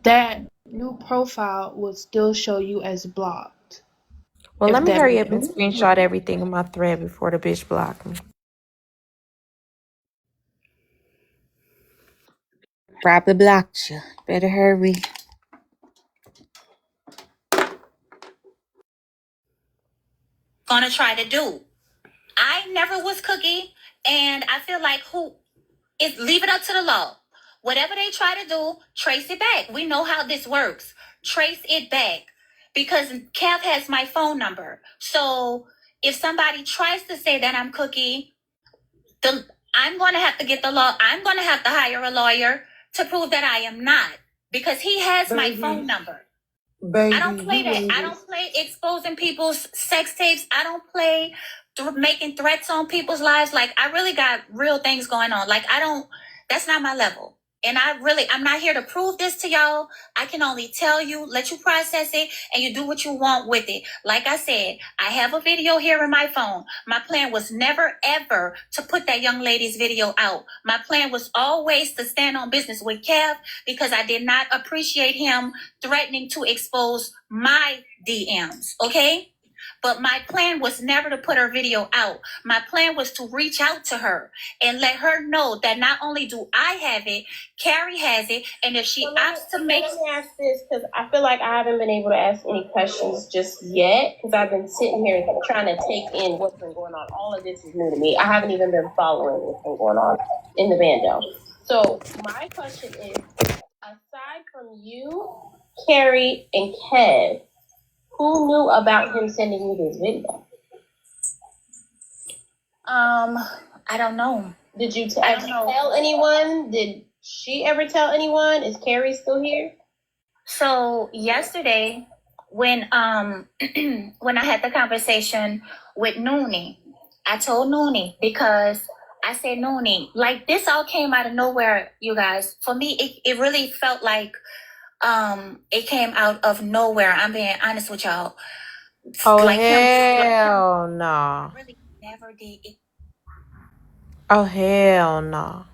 that new profile would still show you as blocked. Well, let If me that hurry makes up and sense. screenshot everything in my thread before the bitch block me. Probably blocked you. Better hurry. Gonna try to do. I never was Cookie, and I feel like who is leave it up to the law. Whatever they try to do, trace it back. We know how this works. Trace it back because Kev has my phone number. So if somebody tries to say that I'm Cookie, I'm going to have to get the law. I'm going to have to hire a lawyer to prove that I am not because he has my phone number. Baby, I don't play that. I don't play exposing people's sex tapes. I don't play making threats on people's lives. Like, I really got real things going on. Like, that's not my level. And I'm not here to prove this to y'all. I can only tell you, let you process it, and you do what you want with it. Like I said, I have a video here in my phone. My plan was never, ever to put that young lady's video out. My plan was always to stand on business with Kev because I did not appreciate him threatening to expose my DMs, okay? But my plan was never to put her video out. My plan was to reach out to her and let her know that not only do I have it, Carrie has it, and if she opts to make... Let me ask this, because I feel like I haven't been able to ask any questions just yet, because I've been sitting here trying to take in what's been going on. All of this is new to me. I haven't even been following what's been going on in the bando. So my question is, aside from you, Carrie, and Kev, who knew about him sending you this video? I don't know. Did you tell anyone? Did she ever tell anyone? Is Carrie still here? So yesterday, when when I had the conversation with Noonie, I told Noonie because I said, Noonie, like this all came out of nowhere, you guys. For me, it really felt like it came out of nowhere. I'm being honest with y'all. Oh, Like hell no. Really never did it. Oh, hell no.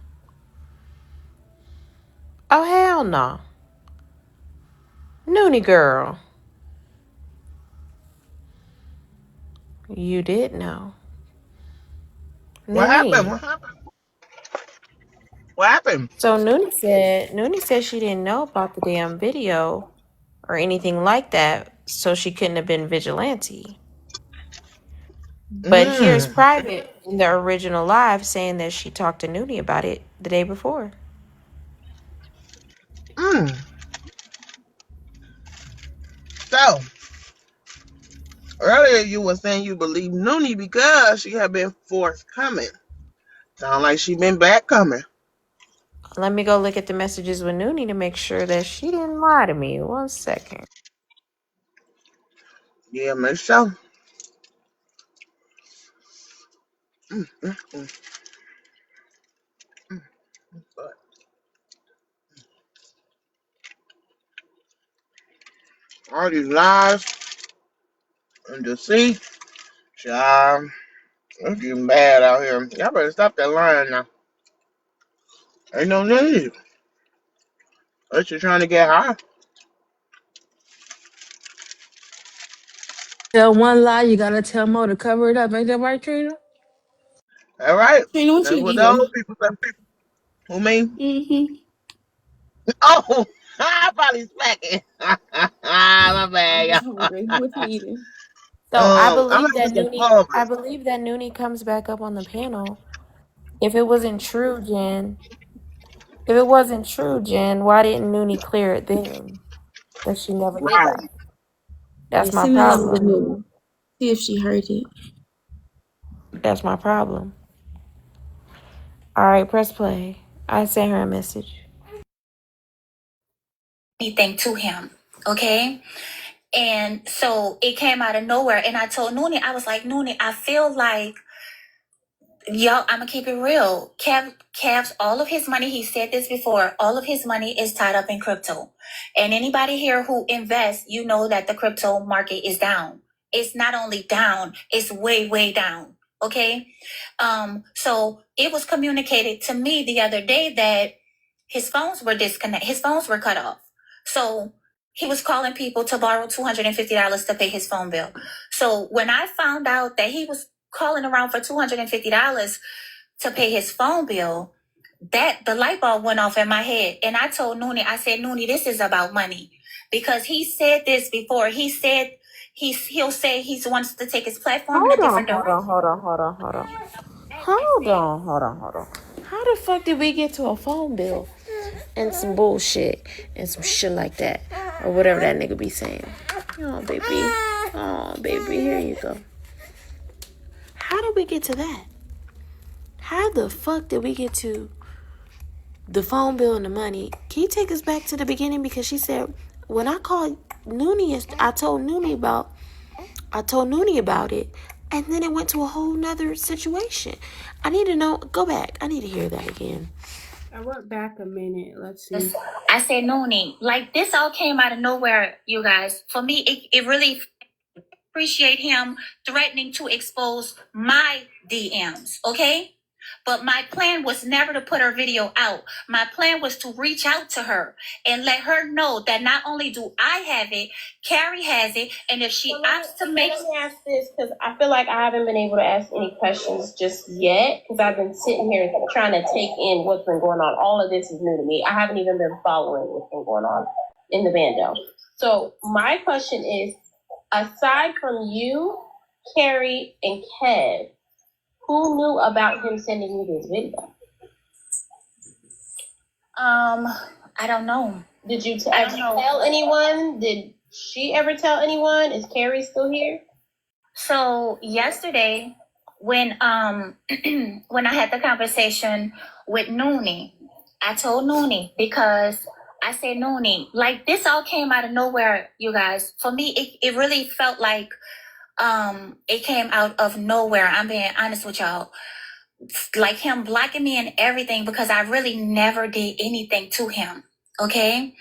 Oh, hell no. Noonie girl. You did know. what happened? Noonie. What happened? What happened? So Noonie said she didn't know about the damn video or anything like that, so she couldn't have been vigilante. But here's Mm, Private in the original live saying that she talked to Noonie about it the day before. mm. So, earlier you were saying you believe Noonie because she had been forthcoming. Sound like she been back coming. Let me go look at the messages with Noonie to make sure that she didn't lie to me. 1 second. Yeah, make sure. Mm, mm, mm, but all these lies and deceit, child, it's getting bad out here. Y'all better stop that lying now. Ain't no need. Unless you're trying to get high. Tell one lie, you gotta tell more to cover it up. Ain't that right, Trina? All right. Trina, what That's you what the old eating? people say. Who me? Mm-hmm. Oh, I probably smacking. My I'm bad, just y'all. hungry. What you eating? So I I'm believe gonna that get some Noonie I Culver's. believe that Noonie comes back up on the panel. If it wasn't true, Jen, why didn't Noonie clear it then? That she never did Right. that. Yeah, That's my send me another problem. video. See if she heard it. That's my problem. All right, press play. I sent her a message. Anything to him, okay? And so it came out of nowhere. And I told Noonie, I was like, Noonie, I feel like, y'all, I'm gonna keep it real. Cav's all of his money, he said this before, all of his money is tied up in crypto. And anybody here who invests, you know that the crypto market is down. It's not only down, it's way, way down. Okay. So it was communicated to me the other day that his phones were cut off. So he was calling people to borrow $250 to pay his phone bill. So when I found out that he was calling around for $250 to pay his phone bill, that the light bulb went off in my head. And I told Noonie, I said, Noonie, this is about money. Because he said this before. He said he'll say he wants to take his platform in a different direction. Hold on. How the fuck did we get to a phone bill and some bullshit and some shit like that? Or whatever that nigga be saying. Oh, baby. Oh, baby, here you go. How did we get to that? How the fuck did we get to the phone bill and the money? Can you take us back to the beginning? Because she said, when I called Noonie, I told Noonie about it, and then it went to a whole nother situation. I need to know. Go back. I need to hear that again. I went back a minute. Let's see. I said, Noonie, like this all came out of nowhere, you guys. For me, it really appreciate him threatening to expose my DMs, okay? But my plan was never to put her video out. My plan was to reach out to her and let her know that not only do I have it, Carrie has it, and if she opts to make... Let me ask this, because I feel like I haven't been able to ask any questions just yet, because I've been sitting here trying to take in what's been going on. All of this is new to me. I haven't even been following what's been going on in the bando. So my question is, aside from you, Carrie, and Kev, who knew about him sending you this video? I don't know. Did you tell anyone? Did she ever tell anyone? Is Carrie still here? So yesterday, when when I had the conversation with Noonie, I told Noonie, because I said, Noonie, like this all came out of nowhere, you guys. For me, it really felt like it came out of nowhere. I'm being honest with y'all. Like him blocking me and everything, because I really never did anything to him. Okay.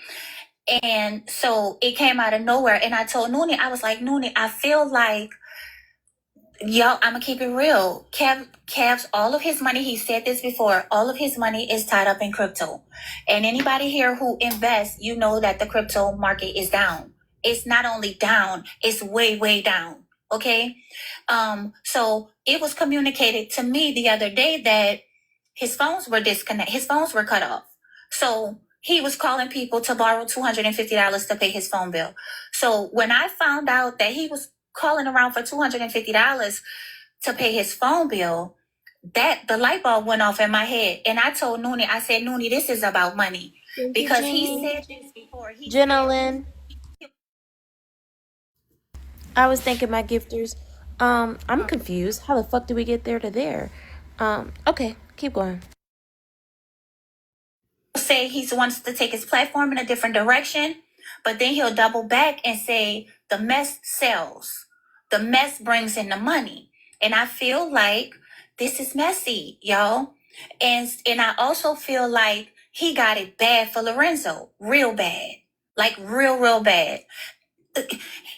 And so it came out of nowhere. And I told Noonie, I was like, Noonie, I feel like, yo, I'm gonna keep it real. Kev's all of his money, he said this before, all of his money is tied up in crypto. And anybody here who invests, you know that the crypto market is down. It's not only down, it's way, way down. Okay. So it was communicated to me the other day that his phones were disconnected, his phones were cut off. So he was calling people to borrow $250 to pay his phone bill. So when I found out that he was calling around for $250 to pay his phone bill, that the light bulb went off in my head. And I told Noonie, I said, Noonie, this is about money. Because he said this before. Jenna Lynn. I was thanking my gifters. I'm confused. How the fuck did we get there to there? Okay, keep going. Say he wants to take his platform in a different direction, but then he'll double back and say the mess sells. The mess brings in the money. And I feel like this is messy, y'all. And I also feel like he got it bad for Lorenzo. Real bad. Like real bad.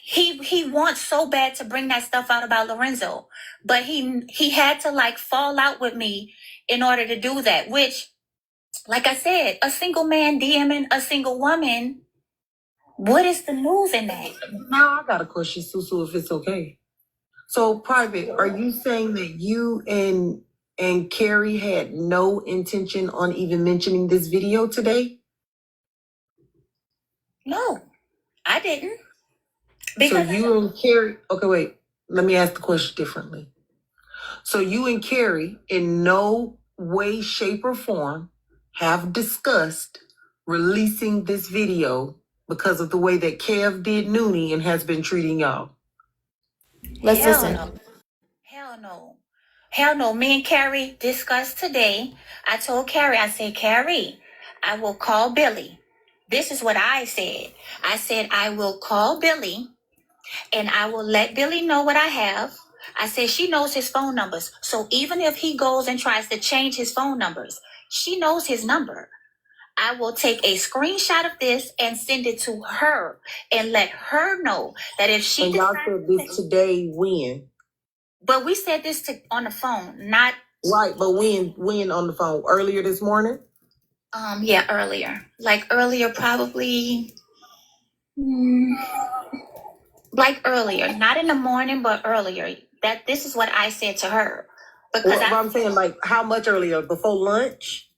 He wants so bad to bring that stuff out about Lorenzo. But he had to like fall out with me in order to do that, which, like I said, a single man DMing a single woman, what is the news in that? Now I got a question, Susu, if it's okay. So, Private, are you saying that you and Carrie had no intention on even mentioning this video today? No, I didn't. So you and Carrie, okay, wait, let me ask the question differently. So you and Carrie in no way, shape, or form have discussed releasing this video because of the way that Kev did Noonie and has been treating y'all? Let's listen. No. Hell no. Me and Carrie discussed today. I told Carrie, I said, Carrie, I will call Billy. This is what I said. I said, I will call Billy and I will let Billy know what I have. I said, she knows his phone numbers. So even if he goes and tries to change his phone numbers, she knows his number. I will take a screenshot of this and send it to her and let her know that if she... And y'all said this today when? But we said this on the phone, not... Right, but when on the phone? Earlier this morning? Yeah, earlier. Like earlier, probably Like earlier, not in the morning, but earlier. That this is what I said to her. Because Well, I'm saying, like, how much earlier? Before lunch?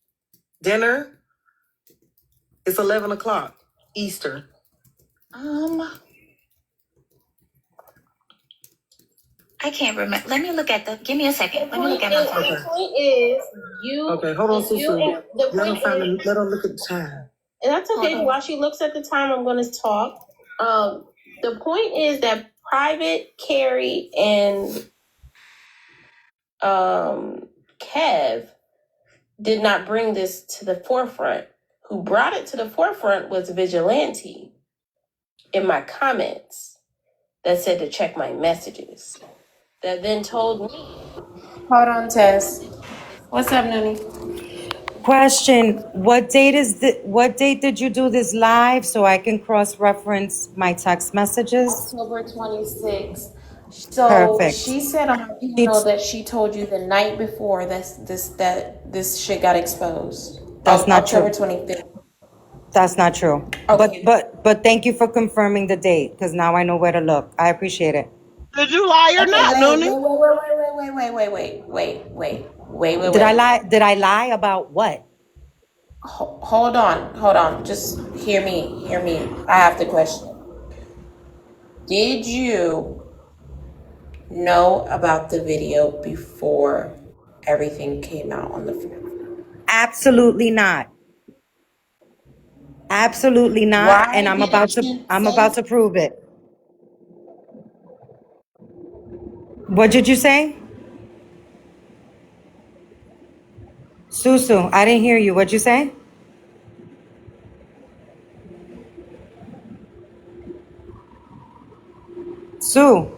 Dinner? It's 11 o'clock Eastern. I can't remember. Let me look at give me a second. Let me look at my phone. The point is, you. Okay, hold on, Susu. Let her look at the time. And that's okay. While she looks at the time, I'm going to talk. The point is that Private, Carrie, and Kev did not bring this to the forefront. Who brought it to the forefront was Vigilante in my comments that said to check my messages. That then told me. Hold on, Tess. What's up, Noonie? Question, what date did you do this live so I can cross-reference my text messages? October 26th. So Perfect. she said on her email that she told you the night before this shit got exposed. That's not October true. 25th. That's not true. Okay. But thank you for confirming the date, because now I know where to look. I appreciate it. Did you lie or not, Noonie? Wait. Did I lie? Did I lie about what? Hold on. Just hear me. I have to question. Did you know about the video before everything came out on the phone? Absolutely not. Absolutely not. Why And I'm about to prove it. What did you say? Susu, I didn't hear you. What'd you say? Sue.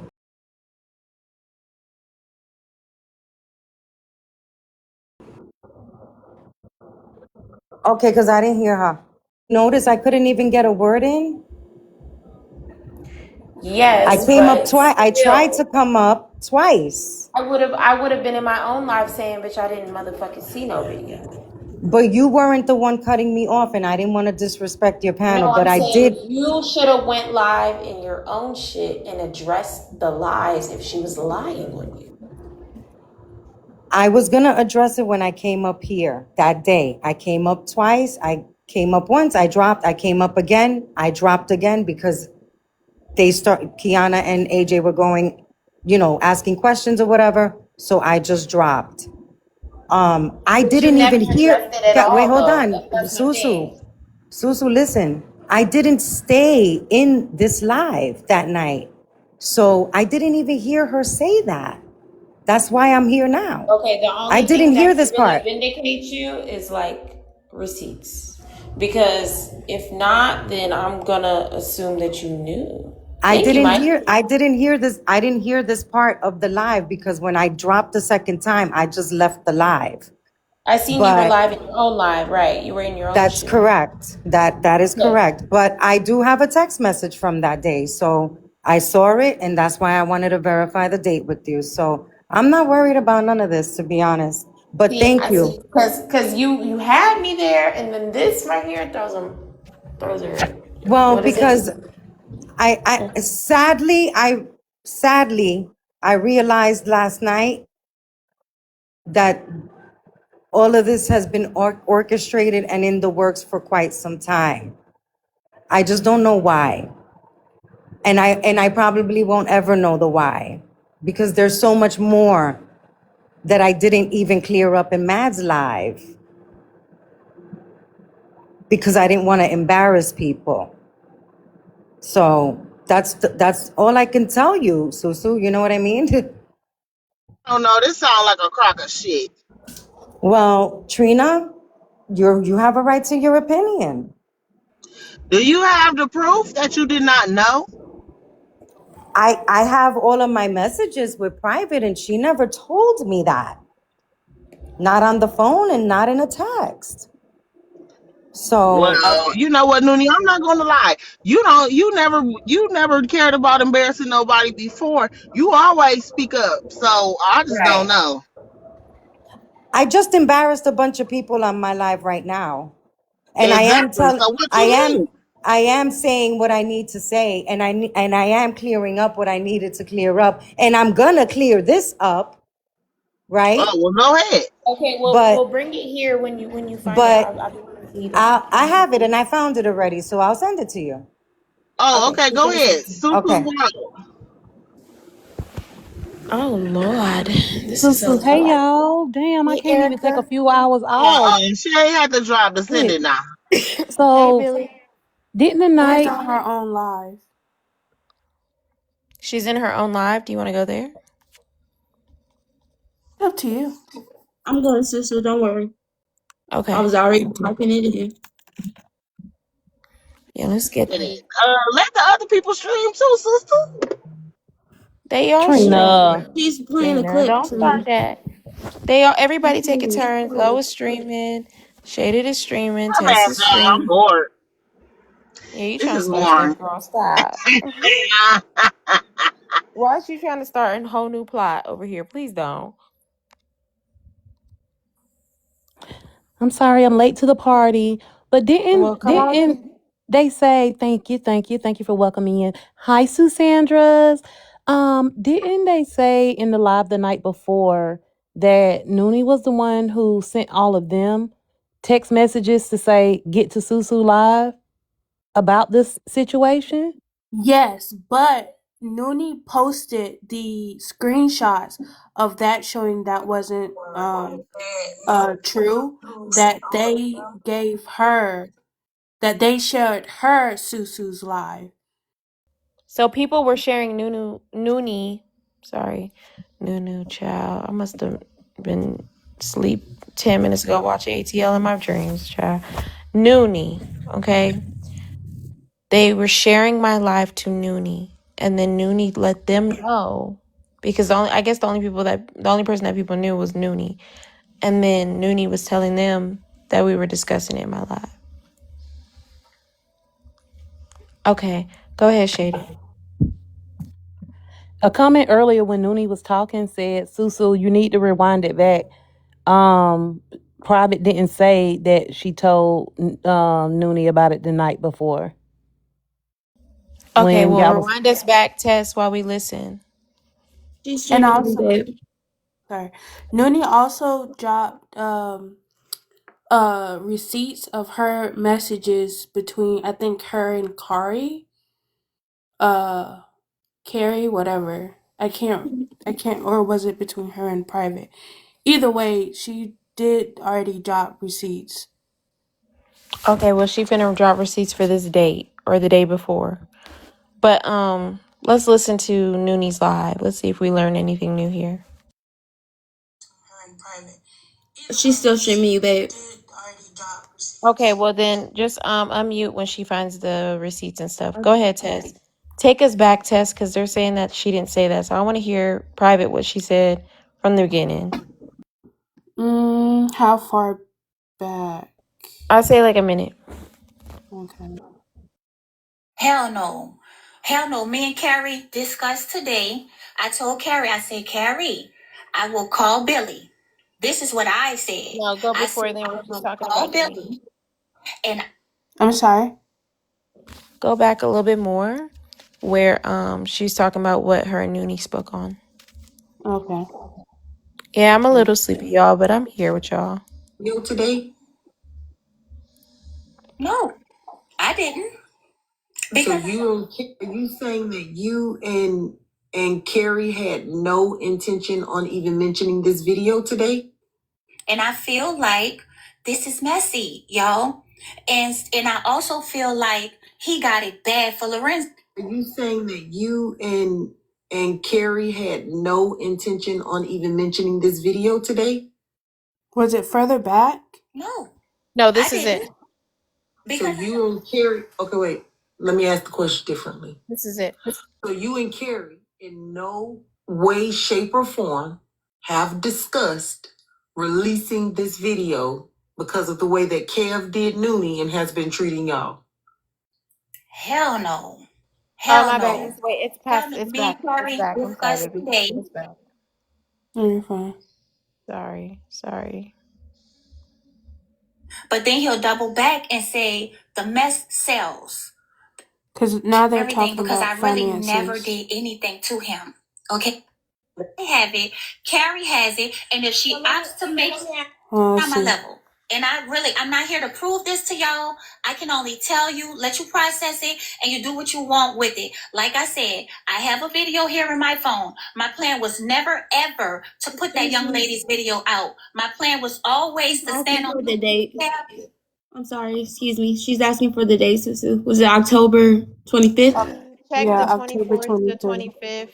Okay, because I didn't hear her. Notice I couldn't even get a word in. Yes, I came up twice. I tried to come up twice. I would have been in my own live saying, bitch, I didn't motherfucking see no video. But you weren't the one cutting me off, and I didn't want to disrespect your panel, No, but I'm I saying did. you should have went live in your own shit and addressed the lies if she was lying on you. I was going to address it when I came up here that day. I came up twice. I came up once. I dropped. I came up again. I dropped again because Kiana and AJ were going, asking questions or whatever. So I just dropped. I didn't even hear. Wait, hold on. Susu, listen. I didn't stay in this live that night. So I didn't even hear her say that. That's why I'm here now. Okay, the only I didn't thing hear that this can really part. vindicate you is like receipts. Because if not, then I'm gonna assume that you knew. I didn't hear this part of the live because when I dropped the second time, I just left the live. I seen you were live in your own live, right? You were in your own That's shit. correct. That is correct. But I do have a text message from that day. So I saw it, and that's why I wanted to verify the date with you. So I'm not worried about none of this, to be honest. But thank you. Because you had me there, and then this right here throws them. Well, because I sadly I realized last night that all of this has been orchestrated and in the works for quite some time. I just don't know why. And I probably won't ever know the why, because there's so much more that I didn't even clear up in Mad's live because I didn't want to embarrass people. So that's all I can tell you, Susu. You know what I mean? Oh no, this sounds like a crock of shit. Well, Trina, you have a right to your opinion. Do you have the proof that you did not know? I have all of my messages with Private, and she never told me that. Not on the phone and not in a text. So Well, you know what, Noonie, I'm not gonna lie. You never cared about embarrassing nobody before. You always speak up. So I just don't know. I just embarrassed a bunch of people on my live right now. And Exactly. So what you mean? I am saying what I need to say, and I am clearing up what I needed to clear up, and I'm gonna clear this up, right? Oh, well, go ahead. Okay, well, But we'll bring it here when you find it. but I'll be able to see that. I have it, and I found it already, so I'll send it to you. Oh, Okay, okay, she's go gonna send ahead. it to me. Susu Okay. Wild. Oh Lord, this is a Susu, hey lot. y'all. Damn, I Hey can't even take a Erica. few hours off. She ain't had to drop the send Shit. it now. Hey So Billy. didn't the She's night on her own live. She's in her own live. Do you want to go there? Up to you. I'm going, sister. Don't worry. I Okay. was already typing it in. Yeah, let's get It there. is. Let the other people stream too, sister. They are Trina? streaming. She's playing a Trina, clip don't too. start that. They are. Everybody taking turns. Low is streaming. Shaded is streaming. My Tess bad, is dang, I'm streaming. bored. Yeah, you This trying to is start stuff, boring. girl? Stop. Why is you trying to start a whole new plot over here? Please don't. I'm sorry I'm late to the party. But Well, come on didn't in. they say thank you for welcoming in. Hi, Susandras. Didn't they say in the live the night before that Noonie was the one who sent all of them text messages to say get to Susu live about this situation? Yes, but Noonie posted the screenshots of that showing that wasn't true, that they gave her, that they shared her Susu's live. So people were sharing Noonie. Sorry, Nunu child. I must have been asleep 10 minutes ago watching ATL in my dreams, child. Noonie. Okay. They were sharing my live to Noonie, and then Noonie let them know because I guess the only person that people knew was Noonie, and then Noonie was telling them that we were discussing it in my live. Okay, go ahead, Shady. A comment earlier when Noonie was talking said, Susu, you need to rewind it back. Um, Private didn't say that she told Noonie about it the night before. Okay, When well, y'all was rewind us back, Tess, while we listen. She's and also, sorry, Noonie also dropped receipts of her messages between, I think, her and Carrie, whatever. I can't, or was it between her and Private? Either way, she did already drop receipts. Okay, well, she finna drop receipts for this date or the day before. But let's listen to Noonie's live. Let's see if we learn anything new here. She's still streaming you, babe. Okay, well then just unmute when she finds the receipts and stuff. Go ahead, Tess. Take us back, Tess, because they're saying that she didn't say that. So I want to hear private what she said from the beginning. How far back? I'll say like a minute. Okay. Hell no. Hell no. Me and Carrie discussed today. I told Carrie, I said, Carrie, I will call Billy. This is what I said. No, go I before said, then I when she's will talking call about Noonie. Billy. And I'm sorry. Go back a little bit more where she's talking about what her and Noonie spoke on. Okay. Yeah, I'm a little sleepy, y'all, but I'm here with y'all. You today? no, I didn't. So Because are you saying that you and Carrie had no intention on even mentioning this video today? and I feel like this is messy, y'all. And I also feel like he got it bad for Lorenzo. Are you saying that you and Carrie had no intention on even mentioning this video today? Was it further back? No, No, I this is didn't. it. Because So you and Carrie, okay, wait, let me ask the question differently. This is it. So you and Carrie in no way, shape, or form have discussed releasing this video because of the way that Kev did Noonie and has been treating y'all. hell no. Oh Hell my bad. no. Wait, it's Hell past. no. It's Me back. and It's Carrie back. I'm sorry, discussed baby. today. It's back. No, you're fine. Sorry. But then he'll double back and say the mess sells. Because now they're everything talking because I about really never finances. did anything to him. Okay. I have it. Carrie has it. And if she opts to make it on my level. And I'm not here to prove this to y'all. I can only tell you, let you process it, and you do what you want with it. Like I said, I have a video here in my phone. My plan was never, ever to put that young lady's video out. My plan was always to stand on the date. I'm sorry, excuse me. She's asking for the date, Susu. Was it October 25th? Check Yeah, the October 24th, the 25th. 25th,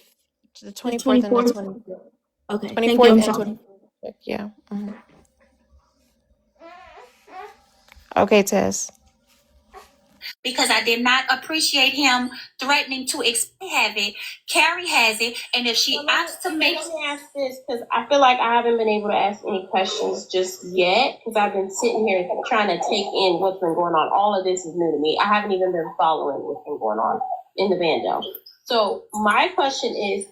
the The 24th and the 24th? 25th. Okay, thank you. 24th I'm and sorry. 25th. Yeah. Okay, Tess. Because I did not appreciate him threatening to have it. Carrie has it, and if she opts to make Let me ask this because I feel like I haven't been able to ask any questions just yet because I've been sitting here trying to take in what's been going on. All of this is new to me. I haven't even been following what's been going on in the bando. So my question is,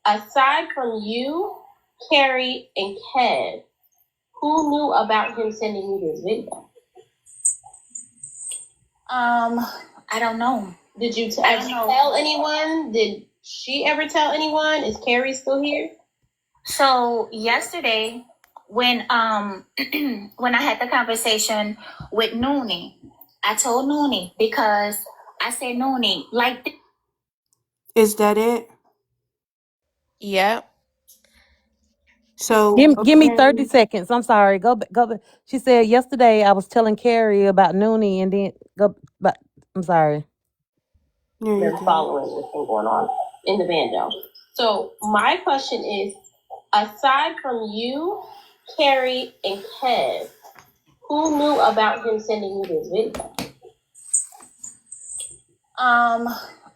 aside from you, Carrie, and Kev, who knew about him sending you this video? I don't know. Did you tell anyone? Did she ever tell anyone? Is Carrie still here? So yesterday, when when I had the conversation with Noonie, I told Noonie because I said, Noonie, like, Is that it? Yep. So Give me 30 apparently, seconds. I'm sorry. Go back. Go back. She said yesterday I was telling Carrie about Noonie and then go. But I'm sorry. yeah, you're Been good. following what's been going on in the bando. So my question is, aside from you, Carrie, and Kev, who knew about him sending you this video?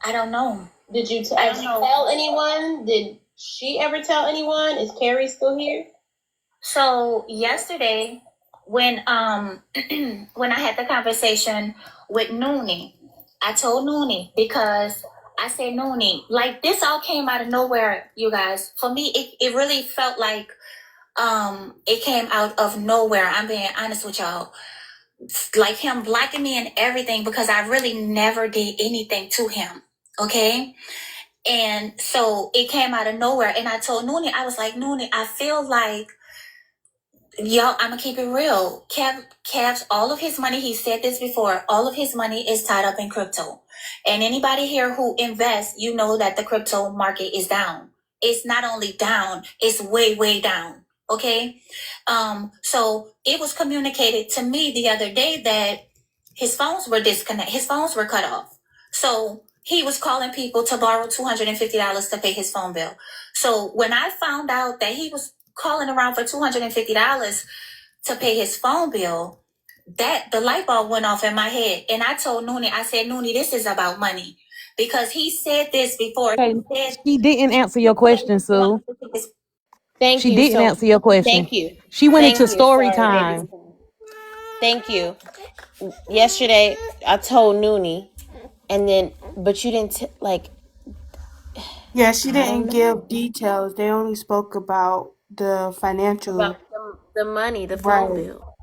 I don't know. Did you tell anyone? Did she ever tell anyone? Is Carrie still here? So yesterday, when when I had the conversation with Noonie, I told Noonie because I said, Noonie, like this all came out of nowhere, you guys. For me, it really felt like it came out of nowhere. I'm being honest with y'all. Like him blocking me and everything because I really never did anything to him. Okay. And so it came out of nowhere. And I told Noonie, I was like, Noonie, I feel like, yo, I'm gonna keep it real. Cav's all of his money, he said this before, all of his money is tied up in crypto. And anybody here who invests, you know that the crypto market is down. It's not only down, it's way, way down. Okay. So it was communicated to me the other day that his phones were disconnected, his phones were cut off. So he was calling people to borrow $250 to pay his phone bill. So when I found out that he was calling around for $250 to pay his phone bill, that the light bulb went off in my head. And I told Noonie, I said, Noonie, this is about money. Because he said this before. Okay. He said, She didn't answer your question, Sue. Thank She you. didn't So, answer your question. thank you. She went Thank into you. story Sorry, time. baby. Thank you. Yesterday, I told Noonie, and then, but you didn't, Yeah, she I don't didn't know. give details. They only spoke about the financial. About the money, the phone Right. bill.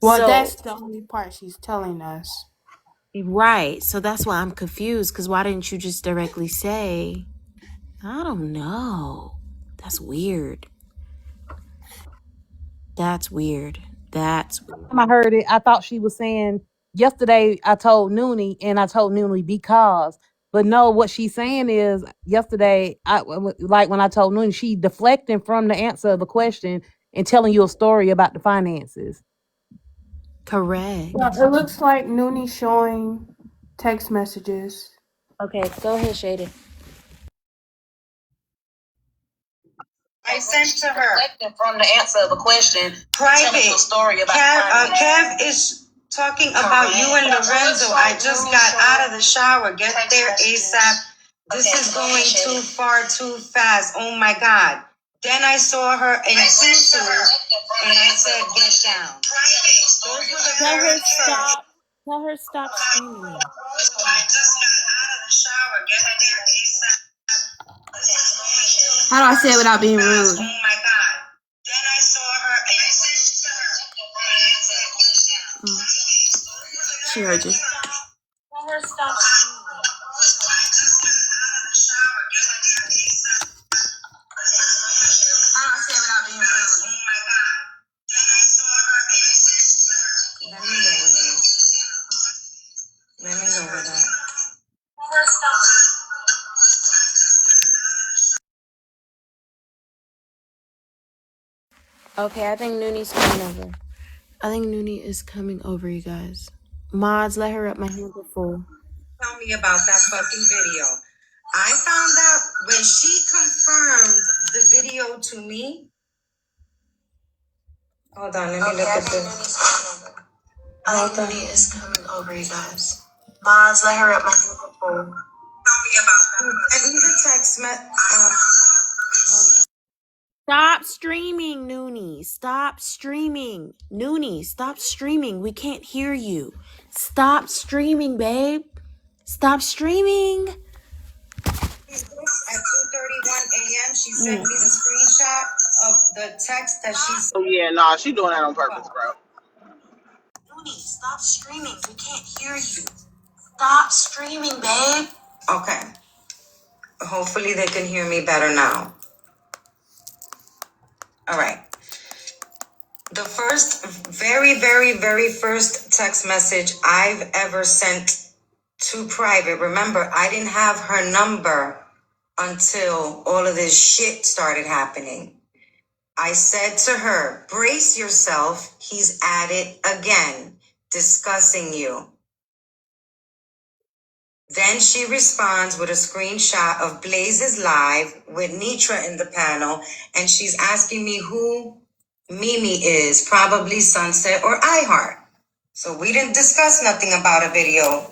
Well, So, that's the only part she's telling us. right. So that's why I'm confused. Because why didn't you just directly say, I don't know. That's weird. That's weird. Time I heard it, I thought she was saying yesterday I told Noonie and I told Noonie because. But no, what she's saying is yesterday, like when I told Noonie, she deflecting from the answer of the question and telling you a story about the finances. correct. Well, it looks like Nooney's showing text messages. Okay, go ahead, Shady. I sent to her from the answer of a question. Private story about Kev is talking about you and Lorenzo. I just got out of the shower. Get there ASAP. This is going too far, too fast. Oh my God. Then I saw her in Susu and I said, get down. Those were the Tell very her first. stop. Tell her stop screaming. I just got out of the shower. Get there ASAP. How do I say it without being rude? Oh my God. Then I saw her and I said to her, She heard you. Tell her stop. Let me lower this. Let me lower that. Okay, I think Nooney's coming over. I think Noonie is coming over, you guys. Mods, let her up. My hands are full. Tell me about that fucking video. I found out when she confirmed the video to me. Hold on, let me look at this. I think Noonie is coming over, you guys. Mods, let her up. My hands are full. Tell me about that. Send me the text Stop streaming, Noonie. Stop streaming. Noonie, stop streaming. We can't hear you. Stop streaming, babe. Stop streaming. At 2:31 a.m., she sent me the screenshot of the text that she sent. Oh yeah, nah, she doing that on purpose, bro. Noonie, stop streaming. We can't hear you. Stop streaming, babe. Okay. Hopefully they can hear me better now. All right. The first, very, very, very first text message I've ever sent to private. Remember, I didn't have her number until all of this shit started happening. I said to her, brace yourself. He's at it again, discussing you. Then she responds with a screenshot of Blaze's live with Nitra in the panel, and she's asking me who Mimi is, probably Sunset or iHeart. So we didn't discuss nothing about a video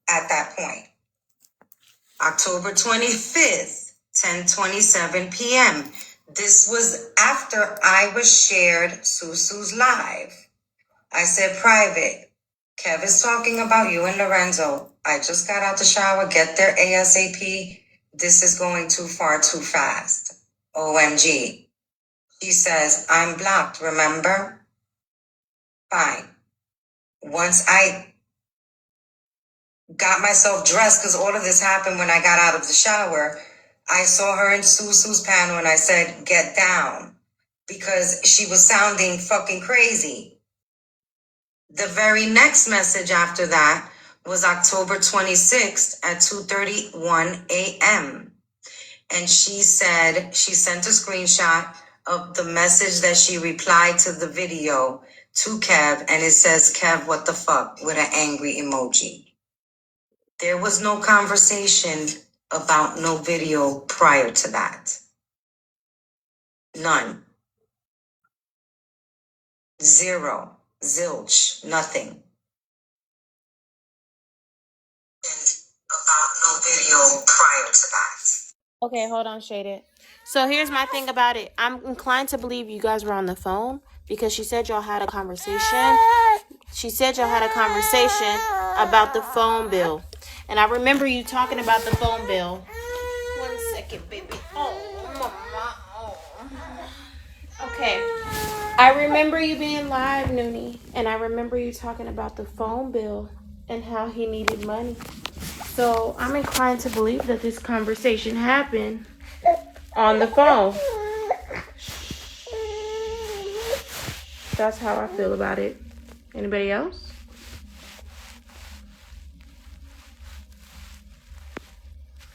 at that point. October 25th, 10:27 p.m. This was after I was shared Susu's live. I said private. Kev is talking about you and Lorenzo. I just got out the shower. Get there ASAP. This is going too far too fast. OMG. She says, I'm blocked, remember? Fine. Once I got myself dressed, because all of this happened when I got out of the shower, I saw her in Susu's panel and I said, get down. Because she was sounding fucking crazy. The very next message after that was October 26th at 2:31 a.m. And she said she sent a screenshot of the message that she replied to the video to Kev, and it says, Kev, what the fuck, with an angry emoji. There was no conversation about no video prior to that. None. Zero. Zilch. Nothing. About no video prior to that. Okay, hold on, Shaded. So here's my thing about it. I'm inclined to believe you guys were on the phone because she said y'all had a conversation. She said y'all had a conversation about the phone bill. And I remember you talking about the phone bill. 1 second, baby. Oh, mama. Oh. Okay. I remember you being live, Noonie. And I remember you talking about the phone bill and how he needed money. So I'm inclined to believe that this conversation happened on the phone. That's how I feel about it. Anybody else?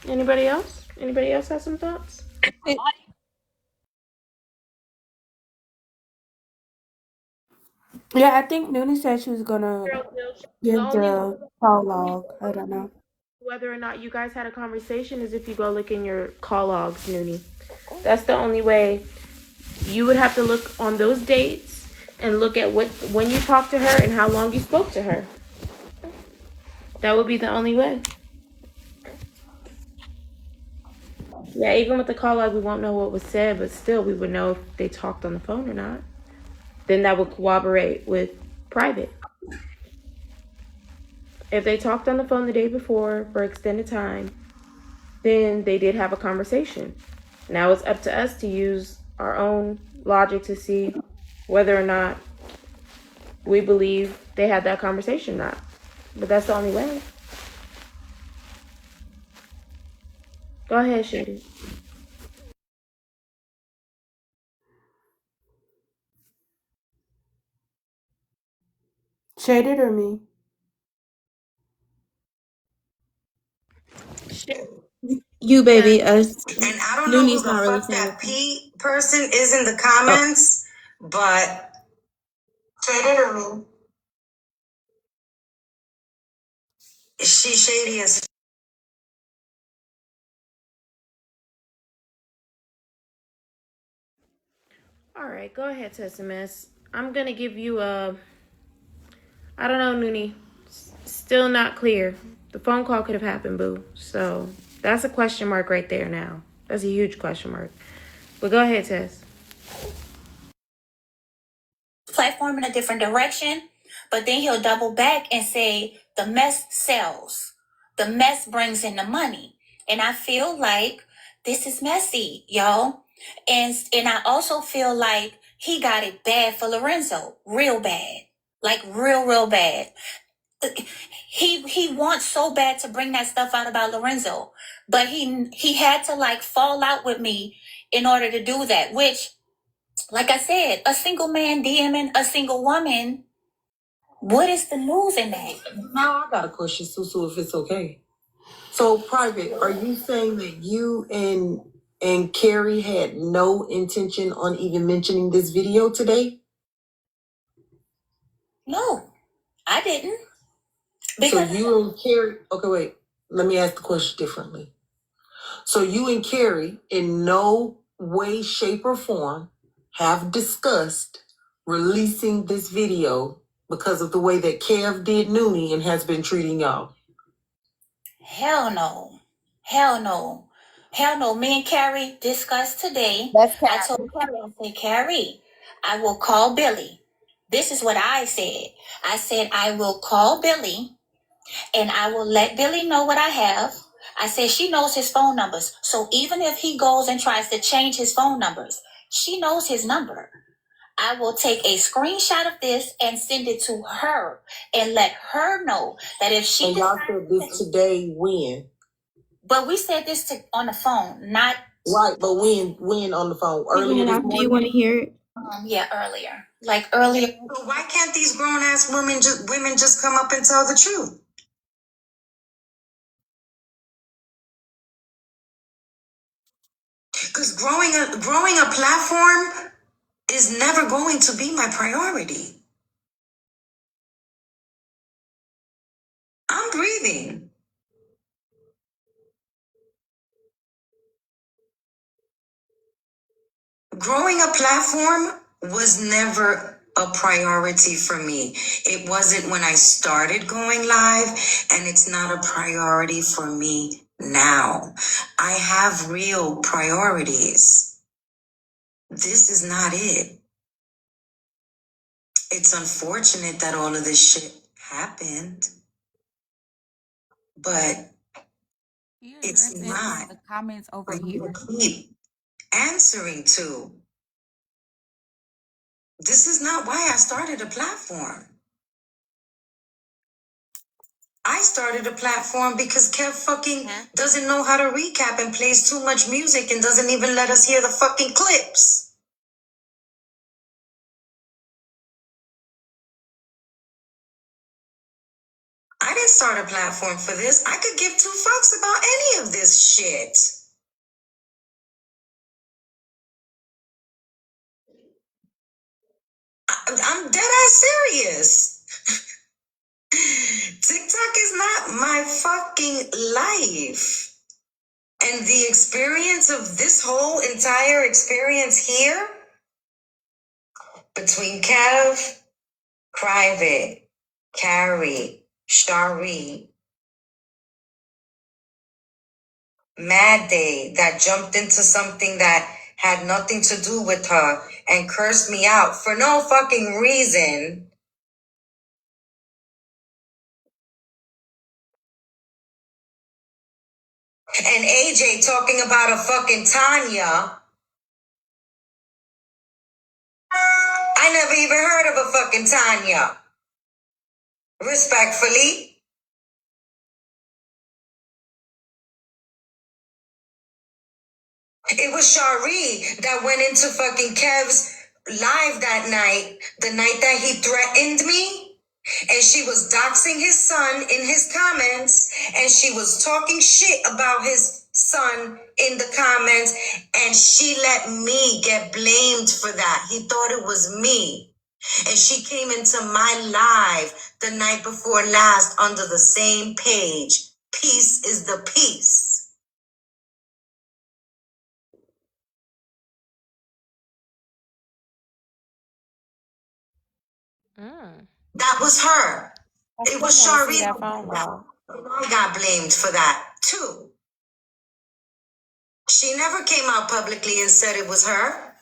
Anybody else? Anybody else have some thoughts? Yeah, I think Noonie said she was gonna The give only the call log. I don't know. whether or not you guys had a conversation is if you go look in your call logs, Noonie. That's the only way. You would have to look on those dates and look at when you talked to her and how long you spoke to her. That would be the only way. Yeah, even with the call log, we won't know what was said, but still, we would know if they talked on the phone or not. Then that would corroborate with private. If they talked on the phone the day before for extended time, then they did have a conversation. Now it's up to us to use our own logic to see whether or not we believe they had that conversation or not. But that's the only way. Go ahead, Shady. Shaded or me? You, baby. And I don't know who Looney's the not really fuck saying that anything. P person is in the comments, but shaded or me? She shady as. All right, go ahead, Tessimus. I'm gonna give you a. I don't know, Noonie. Still not clear. The phone call could have happened, boo. So that's a question mark right there now. That's a huge question mark. But go ahead, Tess. Platform in a different direction, but then he'll double back and say the mess sells. The mess brings in the money. And I feel like this is messy, y'all. And I also feel like he got it bad for Lorenzo. Real bad. Like real bad. He wants so bad to bring that stuff out about Lorenzo. But he had to like fall out with me in order to do that, which, like I said, a single man DMing a single woman, what is the news in that? Now I got a question, Susu, if it's okay. So, Private, are you saying that you and Carrie had no intention on even mentioning this video today? No, I didn't. So Because you and Carrie, okay, wait, let me ask the question differently. So you and Carrie in no way, shape, or form have discussed releasing this video because of the way that Kev did Noonie and has been treating y'all. hell no. Hell no. Hell no. Me and Carrie discussed today. That's I Carrie. told Carrie, I said, Carrie, I will call Billy. This is what I said. I said, I will call Billy and I will let Billy know what I have. I said, she knows his phone numbers. So even if he goes and tries to change his phone numbers, she knows his number. I will take a screenshot of this and send it to her and let her know that if she And y'all said this today when? But we said this on the phone, not Right, but when on the phone? Earlier this Do you morning? want to hear it? earlier. Like earlier. So why can't these grown ass women just come up and tell the truth? Because growing a platform is never going to be my priority. I'm breathing. Growing a platform was never a priority for me. It wasn't when I started going live, and it's not a priority for me now. I have real priorities. This is not it. It's unfortunate that all of this shit happened, but You it's address it in not the comments over for me to here. keep answering to. This is not why I started a platform. I started a platform because Kev fucking doesn't know how to recap and plays too much music and doesn't even let us hear the fucking clips. I didn't start a platform for this. I could give two fucks about any of this shit. I'm dead ass serious. TikTok is not my fucking life. And the experience of this whole entire experience here between Kev, Private, Carrie, Shari, Mad Day that jumped into something that had nothing to do with her and cursed me out for no fucking reason. And AJ talking about a fucking Tanya. I never even heard of a fucking Tanya. Respectfully. It was Shari that went into fucking Kev's live that night, the night that he threatened me. And she was doxing his son in his comments. And she was talking shit about his son in the comments. And she let me get blamed for that. He thought it was me. And she came into my live the night before last under the same page. Peace is the peace. That was her. I It still was want to see Shari that phone that log. I got blamed for that too. She never came out publicly and said it was her,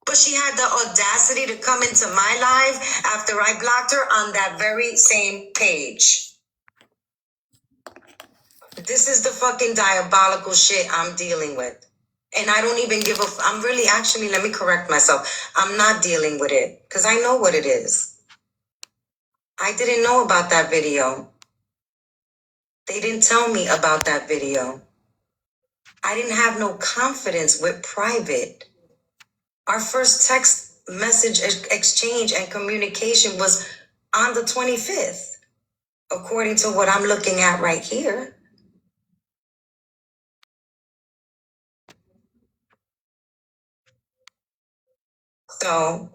but she had the audacity to come into my live after I blocked her on that very same page. This is the fucking diabolical shit I'm dealing with. And I don't even give a I'm really actually, let me correct myself. I'm not dealing with it because I know what it is. I didn't know about that video. They didn't tell me about that video. I didn't have no confidence with private. Our first text message exchange and communication was on the 25th, according to what I'm looking at right here. So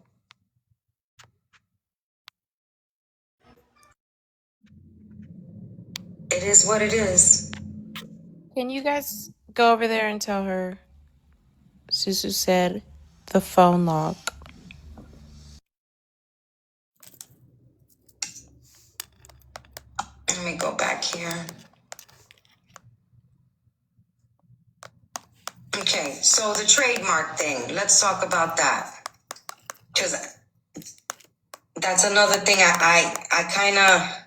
it is what it is. Can you guys go over there and tell her Susu said the phone log? Let me go back here. Okay, so the trademark thing, let's talk about that. Because that's another thing I kind of,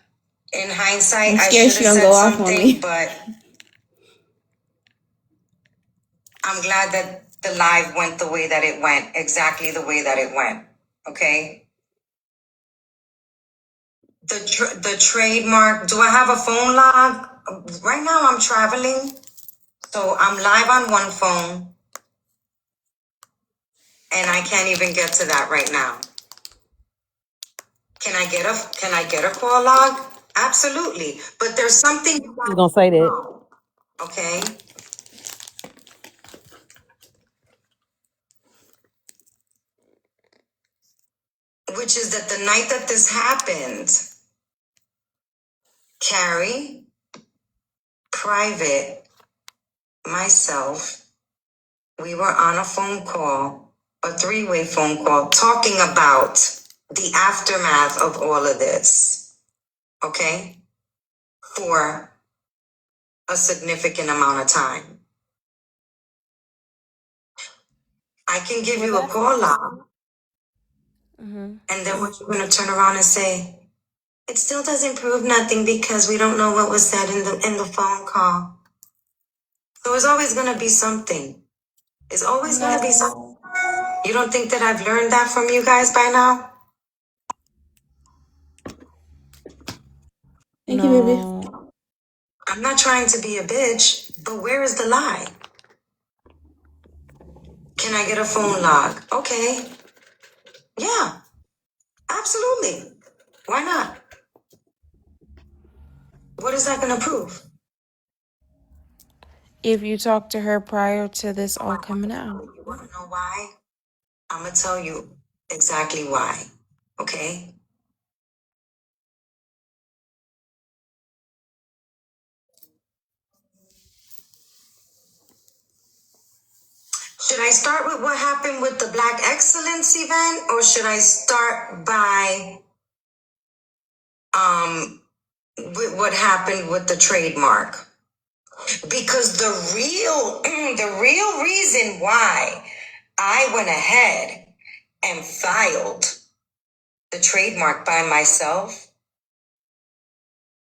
in hindsight, I'm I scared should she have gonna said go off on something, me. but I'm glad that the live went the way that it went, exactly the way that it went. Okay. The trademark. Do I have a phone log? Right now I'm traveling, so I'm live on one phone, and I can't even get to that right now. Can I get a call log? Absolutely. But there's something you I was guys gonna say don't that. know. Okay. Which is that the night that this happened, Carrie, Private, myself, we were on a phone call, a three-way phone call, talking about the aftermath of all of this. Okay? For a significant amount of time. I can give Well, you a that's call log, mm-hmm. and then what you're going to turn around and say, it still doesn't prove nothing because we don't know what was said in the phone call. So it's always going to be something. It's always going to be something. No, You don't think that I've learned that from you guys by now? Thank you, baby. no, I'm not trying to be a bitch, but where is the lie? Can I get a phone log? Okay. Yeah, absolutely. Why not? What is that going to prove? if you talked to her prior to this all coming out. You want to know why? I'm going to tell you exactly why. Okay? Should I start with what happened with the Black Excellence event, or should I start by with what happened with the trademark? Because the real reason why I went ahead and filed the trademark by myself,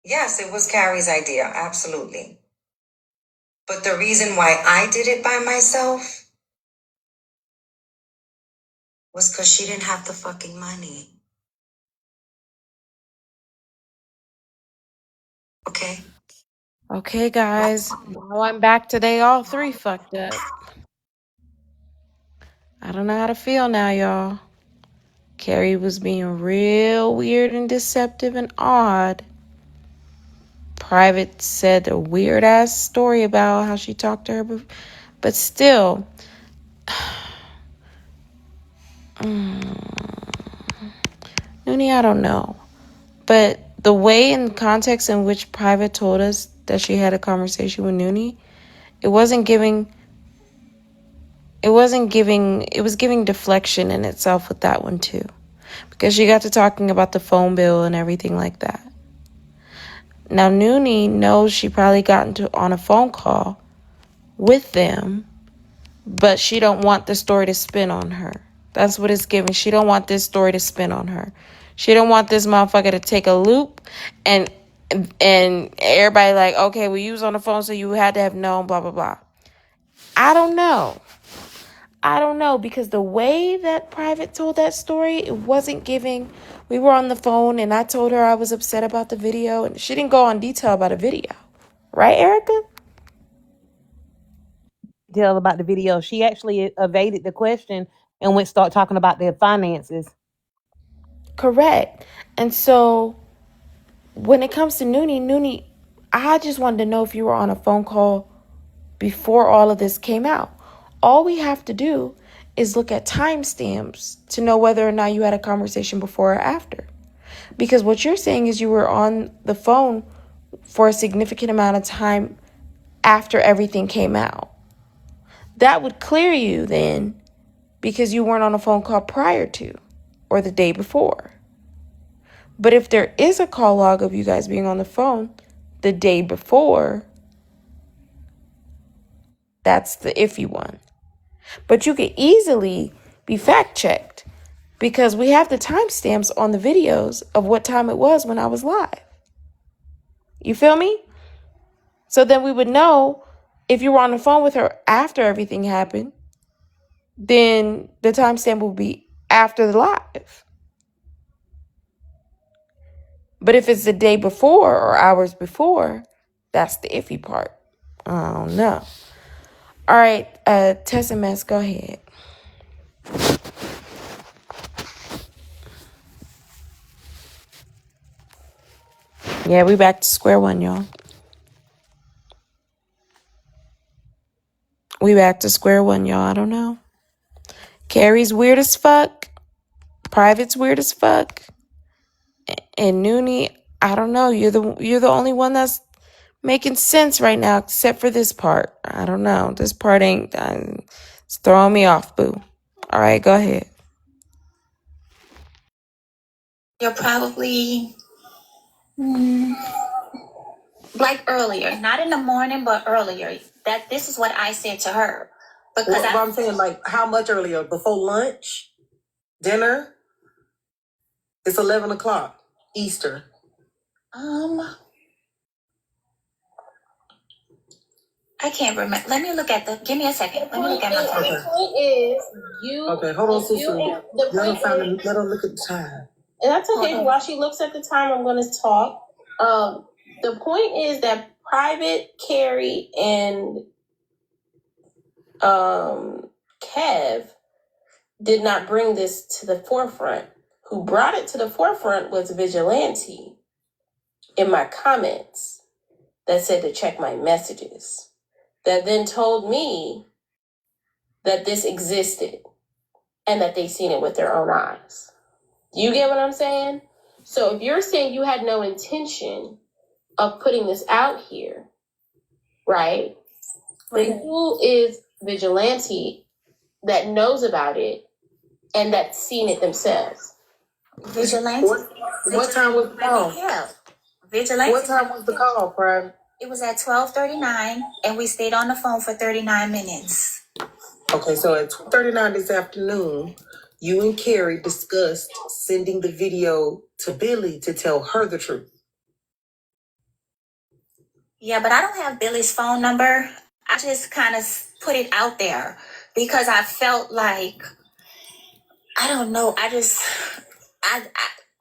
yes, it was Carrie's idea, absolutely. But the reason why I did it by myself was because she didn't have the fucking money. Okay? Okay, guys. Now I'm back to they all three fucked up. I don't know how to feel now, y'all. Carrie was being real weird and deceptive and odd. Private said a weird ass story about how she talked to her, but still, Noonie, I don't know. But the way and context in which Private told us that she had a conversation with Noonie, it was giving deflection in itself with that one too. Because she got to talking about the phone bill and everything like that. Now Noonie knows she probably got on a phone call with them, but she don't want the story to spin on her. That's what it's giving. She don't want this story to spin on her. She don't want this motherfucker to take a loop and everybody like, okay, well, you was on the phone, so you had to have known, blah, blah, blah. I don't know, because the way that Private told that story, it wasn't giving. We were on the phone, and I told her I was upset about the video, and she didn't go on detail about a video. Right, Erica? Tell about the video. She actually evaded the question and went start talking about their finances. Correct. And so when it comes to Noonie, I just wanted to know if you were on a phone call before all of this came out. All we have to do is look at timestamps to know whether or not you had a conversation before or after. Because what you're saying is you were on the phone for a significant amount of time after everything came out. That would clear you then because you weren't on a phone call prior to or the day before. But if there is a call log of you guys being on the phone the day before, that's the iffy one. But you could easily be fact checked because we have the timestamps on the videos of what time it was when I was live. You feel me? So then we would know if you were on the phone with her after everything happened, then the timestamp will be after the live. But if it's the day before or hours before, that's the iffy part. I don't know. All right, Tessa Mess, go ahead. Yeah, we back to square one, y'all. We back to square one, y'all. I don't know. Carrie's weird as fuck. Private's weird as fuck. And Noonie, I don't know. You're the only one that's making sense right now, except for this part. I don't know. This part ain't. It's throwing me off, boo. All right, go ahead. You're probably like earlier, not in the morning, but earlier. That this is what I said to her because I'm saying, like, how much earlier? Before lunch, dinner. It's 11 o'clock Eastern. I can't remember. Let me look at give me a second. Let me look at my phone. The point is, Okay, hold on, Susu. Let her look at the time. And that's okay. While she looks at the time, I'm going to talk. The point is that Private, Carrie, and Kev did not bring this to the forefront. Who brought it to the forefront was Vigilante in my comments that said to check my messages. That then told me that this existed and that they seen it with their own eyes. You get what I'm saying? So if you're saying you had no intention of putting this out here, right? Then who is Vigilante that knows about it and that's seen it themselves? Vigilante. What time was the call? Vigilante. What time was the call, Private? It was at 12:39, and we stayed on the phone for 39 minutes. Okay, so at 12:39 this afternoon, you and Carrie discussed sending the video to Billy to tell her the truth. Yeah, but I don't have Billy's phone number. I just kind of put it out there because I felt like, I don't know.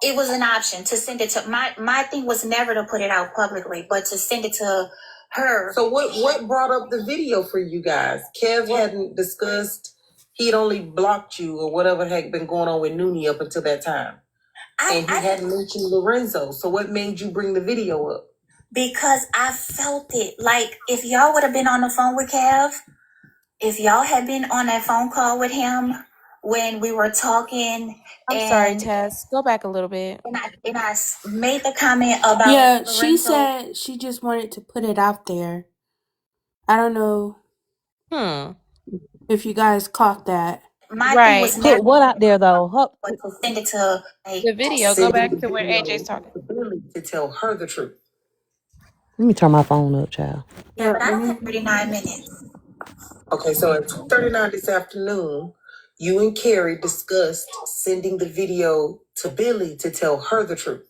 It was an option to send it to my thing was never to put it out publicly, but to send it to her. So what brought up the video for you guys? Kev hadn't discussed he'd only blocked you or whatever had been going on with Noonie up until that time. And he hadn't mentioned Lorenzo. So what made you bring the video up? Because I felt it. Like, if y'all would have been on the phone with Kev, if y'all had been on that phone call with him when we were talking, I'm sorry, Tess. Go back a little bit. and I made the comment about Yeah, she Lorenzo. said she just wanted to put it out there. I don't know if you guys caught that. My thing was Right. never Put what out there though? to send it to The video. Go Sending back the to where video AJ's talking. to Billy to tell her the truth. Let me turn my phone up, child. Yeah, but I don't have 39 minutes. Okay, so at 2:39 this afternoon, you and Carrie discussed sending the video to Billy to tell her the truth.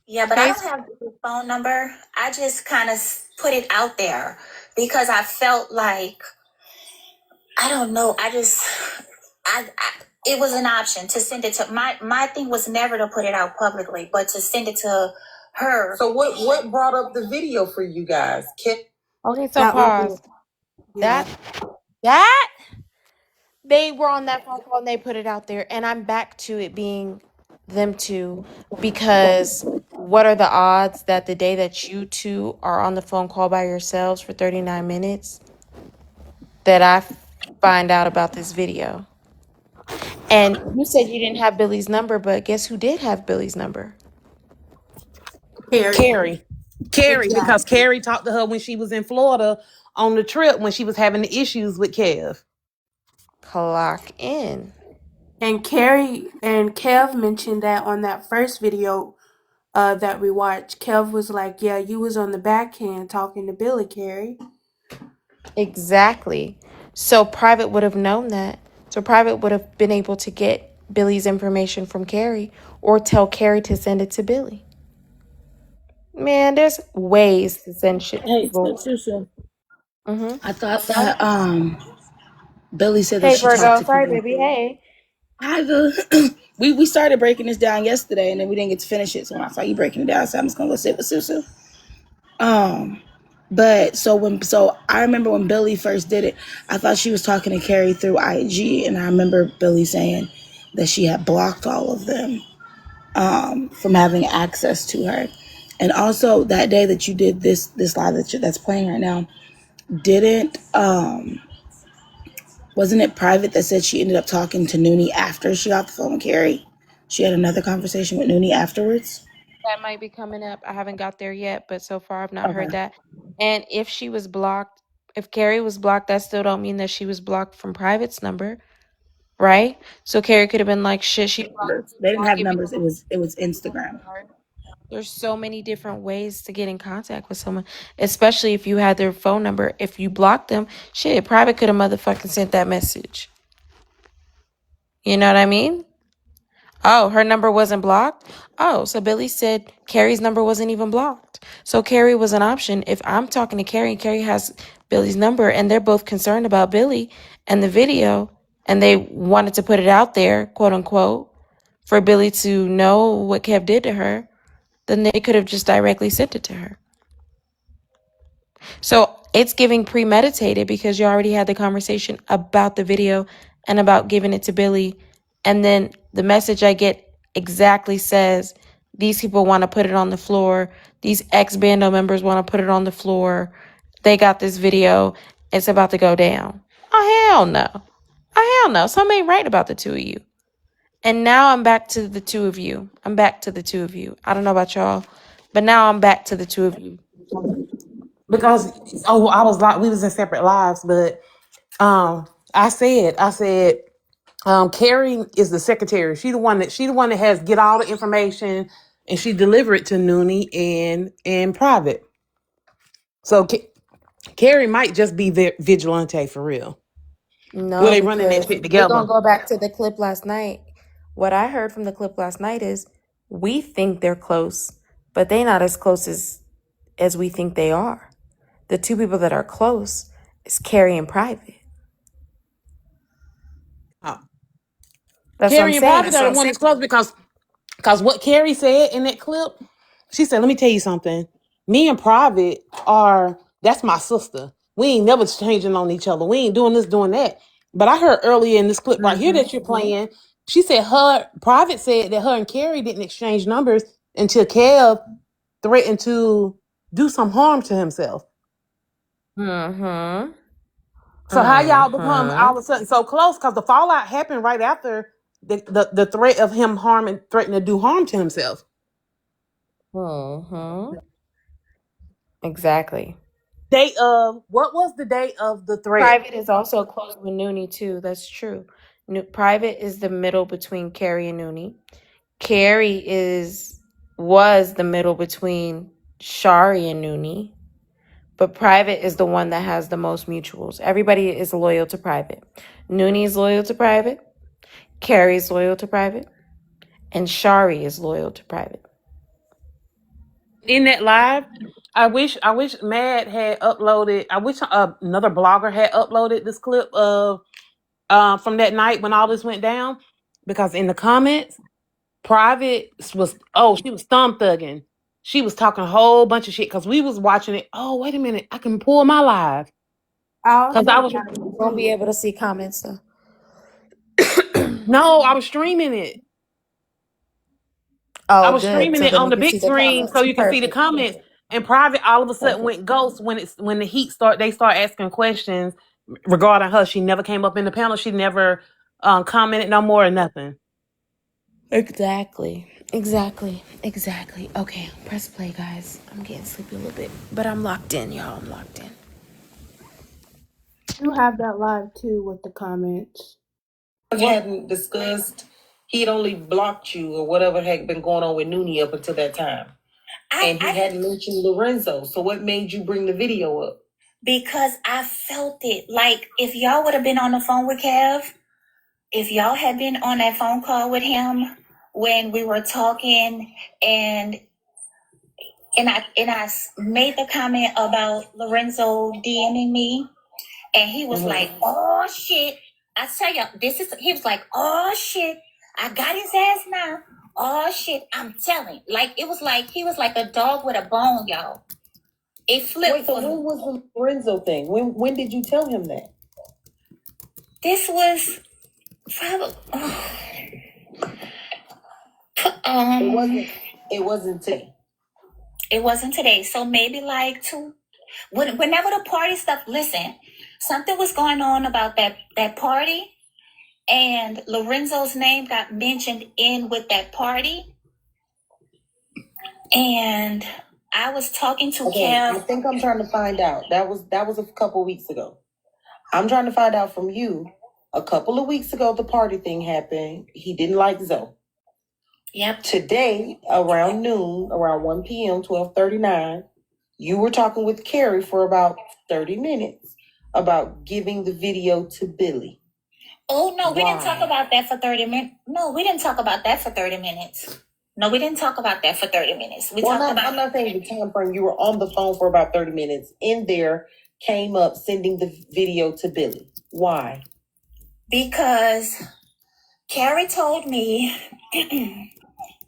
Yeah, but I don't have his phone number. I just kind of put it out there because I felt like, I don't know. I it was an option to send it to my thing was never to put it out publicly, but to send it to her. So what brought up the video for you guys? Okay, so That was pause. yeah. That they were on that phone call and they put it out there, and I'm back to it being them two, because what are the odds that the day that you two are on the phone call by yourselves for 39 minutes that I find out about this video? And you said you didn't have Billy's number, but guess who did have Billy's number? Carrie. Carrie, Exactly. because Carrie talked to her when she was in Florida on the trip when she was having the issues with Kev. Clock in. And Carrie and Kev mentioned that on that first video that we watched. Kev was like, yeah, you was on the backhand talking to Billy, Carrie. Exactly. So Private would have known that. So Private would have been able to get Billy's information from Carrie or tell Carrie to send it to Billy. Man, there's ways to send shit to Hey, people. Susu. Mm-hmm. I thought that Billy said that Hey, she talked Virgo. to Sorry, people. baby. Hey. Hi, Bill. we started breaking this down yesterday, and then we didn't get to finish it. So when I saw you breaking it down, so I'm just gonna go sit with Susu. But so I remember when Billy first did it, I thought she was talking to Carrie through IG, and I remember Billy saying that she had blocked all of them from having access to her. And also that day that you did this live that's playing right now, didn't wasn't it Private that said she ended up talking to Noonie after she got the phone with Carrie? She had another conversation with Noonie afterwards. That might be coming up. I haven't got there yet, but so far I've not heard Okay. that. And if she was blocked, if Carrie was blocked, that still don't mean that she was blocked from Private's number, right? So Carrie could have been like, shit, she blocked me, They so didn't I'll have give you numbers. It was Instagram. There's so many different ways to get in contact with someone, especially if you had their phone number. If you blocked them, shit, Private could have motherfucking sent that message. You know what I mean? Oh, her number wasn't blocked? Oh, so Billy said Carrie's number wasn't even blocked. So Carrie was an option. If I'm talking to Carrie and Carrie has Billy's number and they're both concerned about Billy and the video and they wanted to put it out there, quote unquote, for Billy to know what Kev did to her, then they could have just directly sent it to her. So it's giving premeditated because you already had the conversation about the video and about giving it to Billy. And then the message I get exactly says, these people want to put it on the floor. These ex-bando members want to put it on the floor. They got this video. It's about to go down. Oh, hell no. Oh, hell no. Something ain't right about the two of you. And now I'm back to the two of you. I don't know about y'all, but now I'm back to the two of you. Because I was like, we was in separate lives, but I said Carrie is the secretary. She the one that has get all the information and she deliver it to Noonie and Private. So Carrie might just be vigilante for real. Were No, they running that because shit we're together? gonna go back to the clip last night. What I heard from the clip last night is we think they're close, but they're not as close as we think they are. The two people that are close is Carrie and Private. Oh. That's what I'm Carrie and saying. Private are the one that's close because what Carrie said in that clip, she said, let me tell you something. Me and Private that's my sister. We ain't never changing on each other. We ain't doing this, doing that. But I heard earlier in this clip right here that you're playing, she said her private said that her and Carrie didn't exchange numbers until Kev threatened to do some harm to himself. Mm-hmm. So how y'all become all of a sudden so close? Because the fallout happened right after the threat of him harming, threatening to do harm to himself. Mm-hmm. Exactly. Date of what was the date of the threat? Private is also close with Noonie too. That's true. Private is the middle between Carrie and Noonie. Carrie was the middle between Shari and Noonie. But Private is the one that has the most mutuals. Everybody is loyal to Private. Noonie is loyal to Private. Carrie is loyal to Private. And Shari is loyal to Private. In that live, I wish Mad had uploaded. I wish another blogger had uploaded this clip of from that night when all this went down, because in the comments, Private she was thumb thugging. She was talking a whole bunch of shit because we was watching it. Oh, wait a minute, I can pull my live I because also I was got it You won't be too. able to see comments though. no, I was streaming it. I Oh, was good. streaming So it then on you the can see big the screen so comments. you can see the Perfect. comments. And Private all of a sudden Perfect. went ghost when the heat they start asking questions regarding her. She never came up in the panel. She never commented no more or nothing. Exactly. Okay, press play, guys. I'm getting sleepy a little bit, but I'm locked in, y'all. I'm locked in. You have that live too with the comments. Hadn't discussed, he'd only blocked you or whatever had been going on with Noonie up until that time. And he hadn't mentioned Lorenzo. So what made you bring the video up? Because I felt it. Like, if y'all would have been on the phone with Kev, if y'all had been on that phone call with him when we were talking, and I made the comment about Lorenzo DMing me, and he was like, "Oh shit!" I tell you, he was like, "Oh shit, I got his ass now." Oh shit, I'm telling. Like, it was like he was like a dog with a bone, y'all. It flipped. Wait, so when was the Lorenzo thing? When did you tell him that? This was probably. It wasn't today. It wasn't today. So maybe like whenever the party stuff. Listen, something was going on about that party, and Lorenzo's name got mentioned in with that party, and I was talking to Kev. I think I'm trying to find out. That was a couple weeks ago. I'm trying to find out from you. A couple of weeks ago, the party thing happened. He didn't like Zoe. Yep. Today, around noon, around 1 p.m., 12:39, you were talking with Carrie for about 30 minutes about giving the video to Billy. Oh, no, we didn't talk about that for 30 minutes. No, we didn't talk about that for 30 minutes. No, we didn't talk about that for 30 minutes. I'm not saying the time frame. You were on the phone for about 30 minutes. In there, came up sending the video to Billy. Why? Because Carrie told me.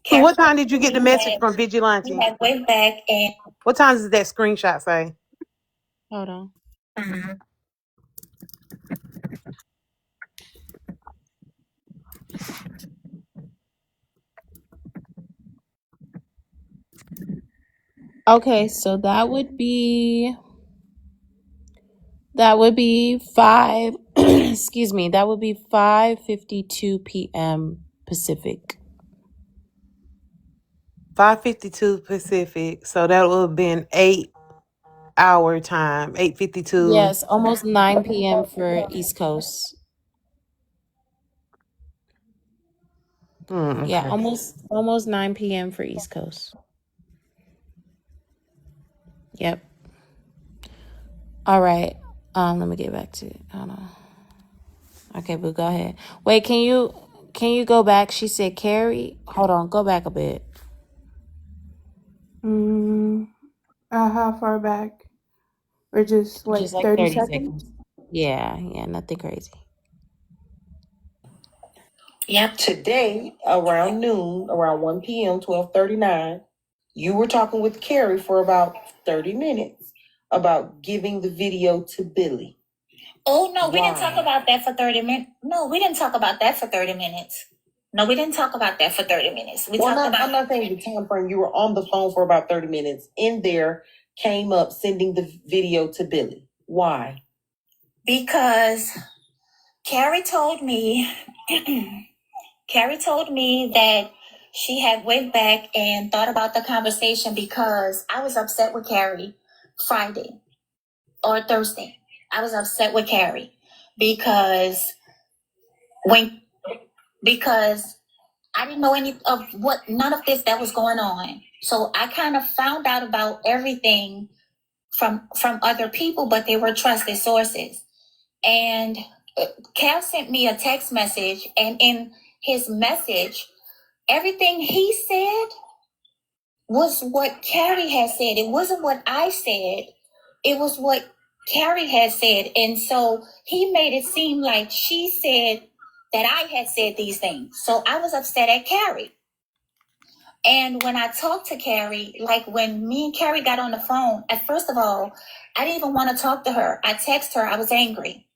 So what time did you get the message from Vigilante? I went back and. What time does that screenshot say? Hold on. Okay, so that would be 5 excuse me, that would be 5:52 p.m. Pacific. 5:52 Pacific. So that would have been 8-hour time. 8:52. Yes, almost 9 p.m. for East Coast. Okay. Yeah, almost 9 p.m. for East Coast. Yep. All right. Let me get back to it. Hold on. Okay, but go ahead. Wait, can you go back? She said Carrie. Hold on, go back a bit. How far back? Or just like Just like 30 30 seconds? seconds. Yeah, nothing crazy. Yep. Today, around noon, around 1 p.m., 12:39, you were talking with Carrie for about 30 minutes about giving the video to Billy? Oh, no, we didn't Why? talk about that for 30 minutes. No, we didn't talk about that for 30 minutes. No, we didn't talk about that for 30 minutes. We talked about. I'm not saying the time frame. You were on the phone for about 30 minutes. In there came up sending the video to Billy. Why? Because Carrie told me, Carrie told me that she had went back and thought about the conversation because I was upset with Carrie Friday or Thursday. I was upset with Carrie because because I didn't know none of this that was going on. So I kind of found out about everything from other people, but they were trusted sources. And Cal sent me a text message, and in his message, everything he said was what Carrie had said. It wasn't what I said. It was what Carrie had said. And so he made it seem like she said that I had said these things. So I was upset at Carrie. And when I talked to Carrie, like when me and Carrie got on the phone, at first of all, I didn't even want to talk to her. I texted her, I was angry.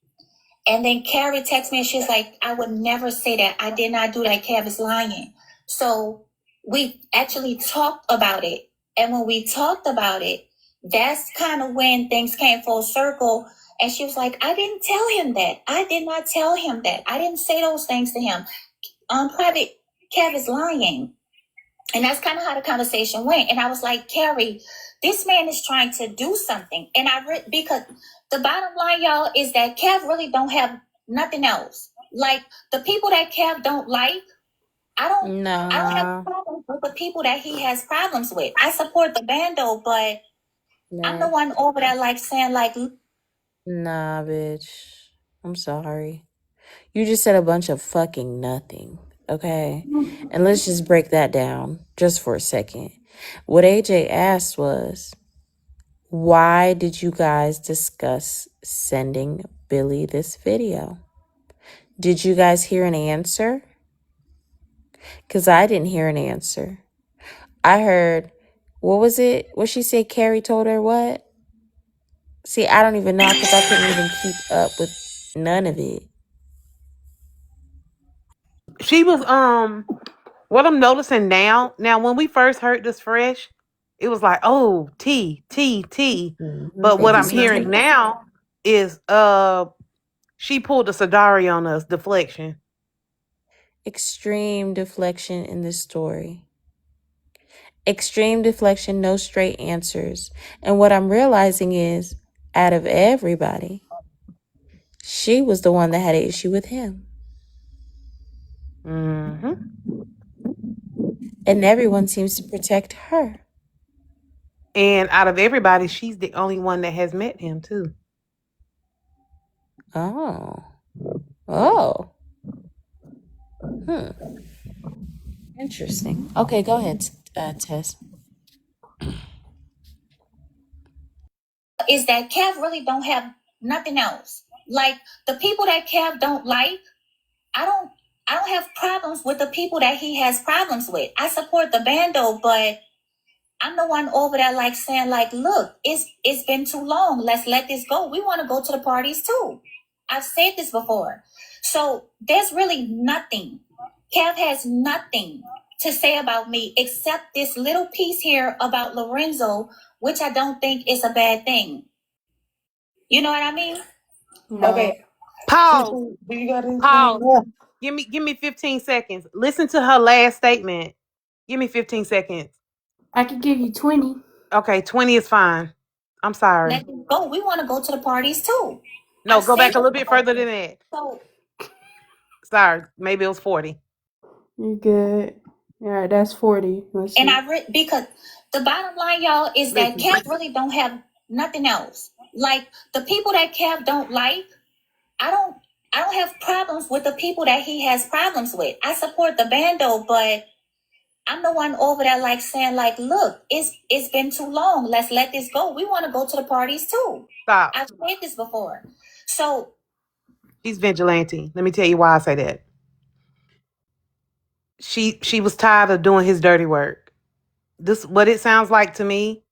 And then Carrie texted me and she was like, I would never say that. I did not do that. Kev is lying. So we actually talked about it. And when we talked about it, that's kind of when things came full circle. And she was like, I didn't tell him that. I did not tell him that. I didn't say those things to him. Private, Kev is lying. And that's kind of how the conversation went. And I was like, Carrie, this man is trying to do something. And because the bottom line, y'all, is that Kev really don't have nothing else. Like the people that Kev don't like, I don't have problems with the people that he has problems with. I support the bando, but I'm the one over there like saying like, Nah, bitch. I'm sorry. You just said a bunch of fucking nothing, okay? And let's just break that down just for a second. What AJ asked was, why did you guys discuss sending Billy this video? Did you guys hear an answer? Because I didn't hear an answer. I heard, what was it? What she said Carrie told her what? See, I don't even know because I couldn't even keep up with none of it. She was what I'm noticing now when we first heard this fresh, it was like, oh, T. But what I'm hearing now is she pulled a Sadari on us, deflection. Extreme deflection in this story. Extreme deflection, no straight answers. And what I'm realizing is, out of everybody, she was the one that had an issue with him. Mm-hmm. And everyone seems to protect her. And out of everybody, she's the only one that has met him too. Oh. Interesting. Okay, go ahead, Tess. is that Kev really don't have nothing else. Like the people that Kev don't like, I don't have problems with the people that he has problems with. I support the bando, but I'm the one over there like saying like, look, it's been too long. Let's let this go. We want to go to the parties too. I've said this before. So there's really nothing. Kev has nothing to say about me except this little piece here about Lorenzo, which I don't think is a bad thing. You know what I mean? No. Okay. Pause. Do you got anything? Pause. Give me 15 seconds. Listen to her last statement. Give me 15 seconds. I could give you 20. Okay, 20 is fine. I'm sorry. Let it go. We want to go to the parties too. No, go back a little bit further than that. So, sorry, maybe it was 40. You're good. All right, that's 40. Let's see. Because the bottom line, y'all, is that Kev really don't have nothing else. Like the people that Kev don't like, I don't have problems with the people that he has problems with. I support the bando, but I'm the one over there like saying like, look, it's been too long. Let's let this go. We want to go to the parties too. Stop. I've said this before. So she's vigilante. Let me tell you why I say that. She was tired of doing his dirty work. This what it sounds like to me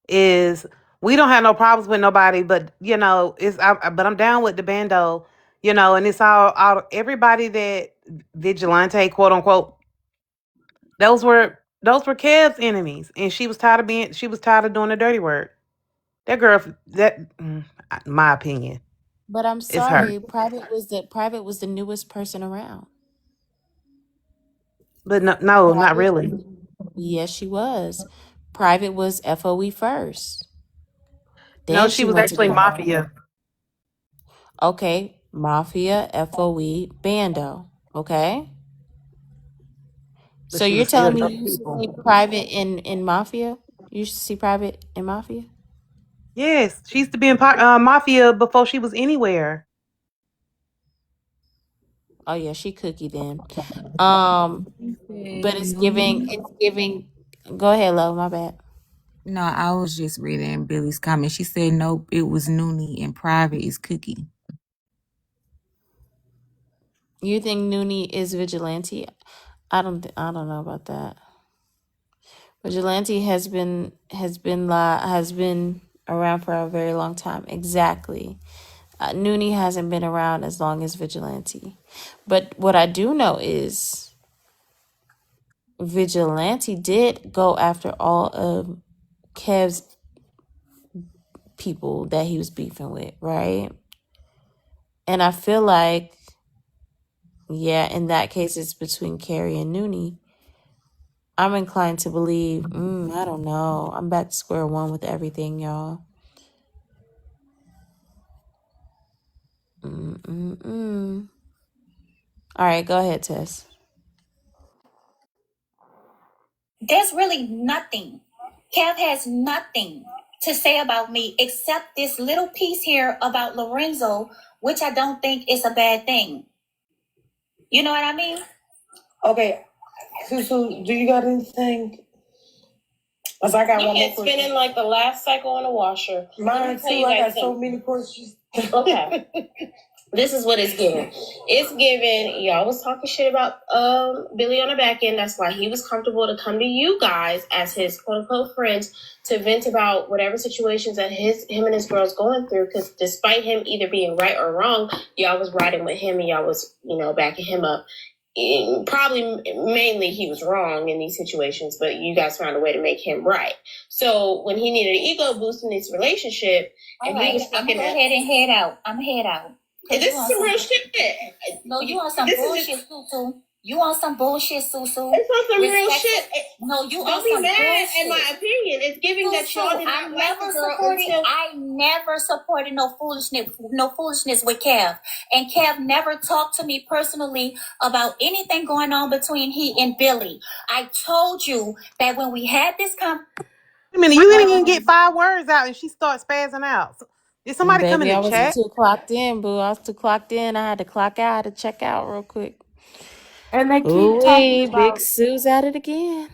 is We don't have no problems with nobody, but but I'm down with the bando, and it's all everybody that vigilante, quote unquote, those were Kev's enemies, and she was tired of doing the dirty work. That girl, my opinion, But I'm is her. sorry, Private was the newest person around. But no, not Private, really. yes, she was. Private was FOE first. No, Then she she was went to actually Bando. mafia, Okay, Mafia, FOE, Bando. Okay. but So she you're was still telling me those you used to see people. Private in Mafia? You used to see Private in Mafia? Yes, she used to be in mafia before she was anywhere. Oh yeah, she cookie then. Um, He but said it's giving. Noonie. It's giving. Go ahead, love. My bad. No, I was just reading Billy's comment. She said nope, it was Noonie and Private is Cookie. You think Noonie is vigilante? I don't know about that. Vigilante has been around for a very long time. Exactly. Noonie hasn't been around as long as Vigilante. But what I do know is Vigilante did go after all of Kev's people that he was beefing with, right? And I feel like, yeah, in that case, it's between Carrie and Noonie. I'm inclined to believe, I don't know. I'm back to square one with everything, y'all. Mm-mm-mm. All right, go ahead, Tess. There's really nothing. Kev has nothing to say about me except this little piece here about Lorenzo, which I don't think is a bad thing. You know what I mean? Okay, Susu, do you got anything? Cause I got one more question. Spinning like the last cycle on a washer. Mine too. I got so many questions. Okay. This is what it's giving. It's giving, y'all was talking shit about Billy on the back end. That's why he was comfortable to come to you guys as his quote unquote friends to vent about whatever situations that him and his girl's going through. Because despite him either being right or wrong, y'all was riding with him and y'all was, backing him up. Probably mainly he was wrong in these situations, but you guys found a way to make him right. So when he needed an ego boost in this relationship, All right, I'm gonna go ahead and head out. I'm head out. This is some real shit. No, you want some bullshit, Susu. You want some bullshit, Susu. It's not some real shit. No, you don't be mad. In my opinion, it's giving that y'all did not like the girl until I never supported no foolishness with Kev. And Kev never talked to me personally about anything going on between he and Billy. I told you that when we had this Wait a minute, you didn't even get 5 words out, and she starts spazzing out. So, did somebody come in Baby, the I wasn't chat? too clocked in, boo. I was too clocked in. I had to clock out to check out real quick. And they keep talking Ooh-wee, Big about Sue's at it again.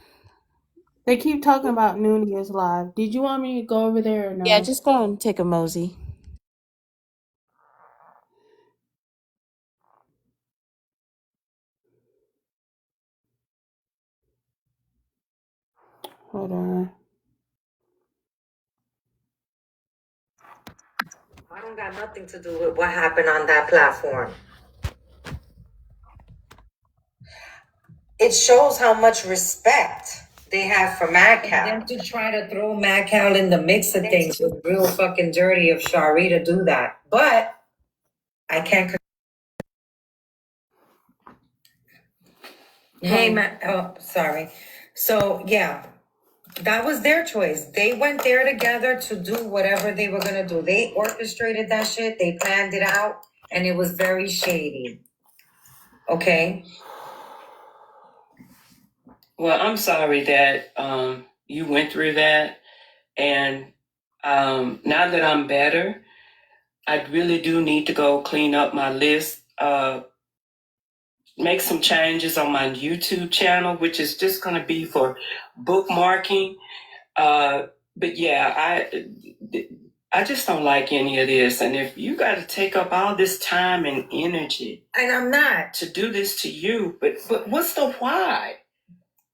Noonie is live. Did you want me to go over there or Yeah, no? just go and take a mosey. Hold on. I don't got nothing to do with what happened on that platform. It shows how much respect they have for Madcap. And then to try to throw Madcap in the mix of things was real fucking dirty of Shari to do that. But I can't. Hey, Matt. Oh, sorry. So, yeah, that was their choice. They went there together to do whatever they were going to do. They orchestrated that shit. They planned it out. And it was very shady. Okay? Well, I'm sorry that you went through that. And now that I'm better, I really do need to go clean up my list, make some changes on my YouTube channel, which is just going to be for bookmarking. But yeah, I just don't like any of this. And if you got to take up all this time and energy, and I'm not to do this to you, but what's the why?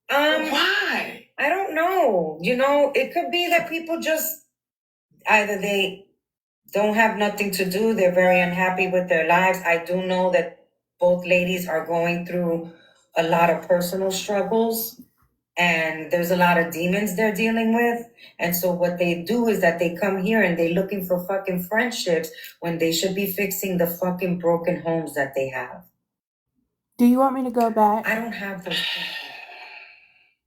Why? I don't know. It could be that people just either they don't have nothing to do, they're very unhappy with their lives. I do know that both ladies are going through a lot of personal struggles, and there's a lot of demons they're dealing with. And so what they do is that they come here and they're looking for fucking friendships when they should be fixing the fucking broken homes that they have. Do you want me to go back? I don't have those people.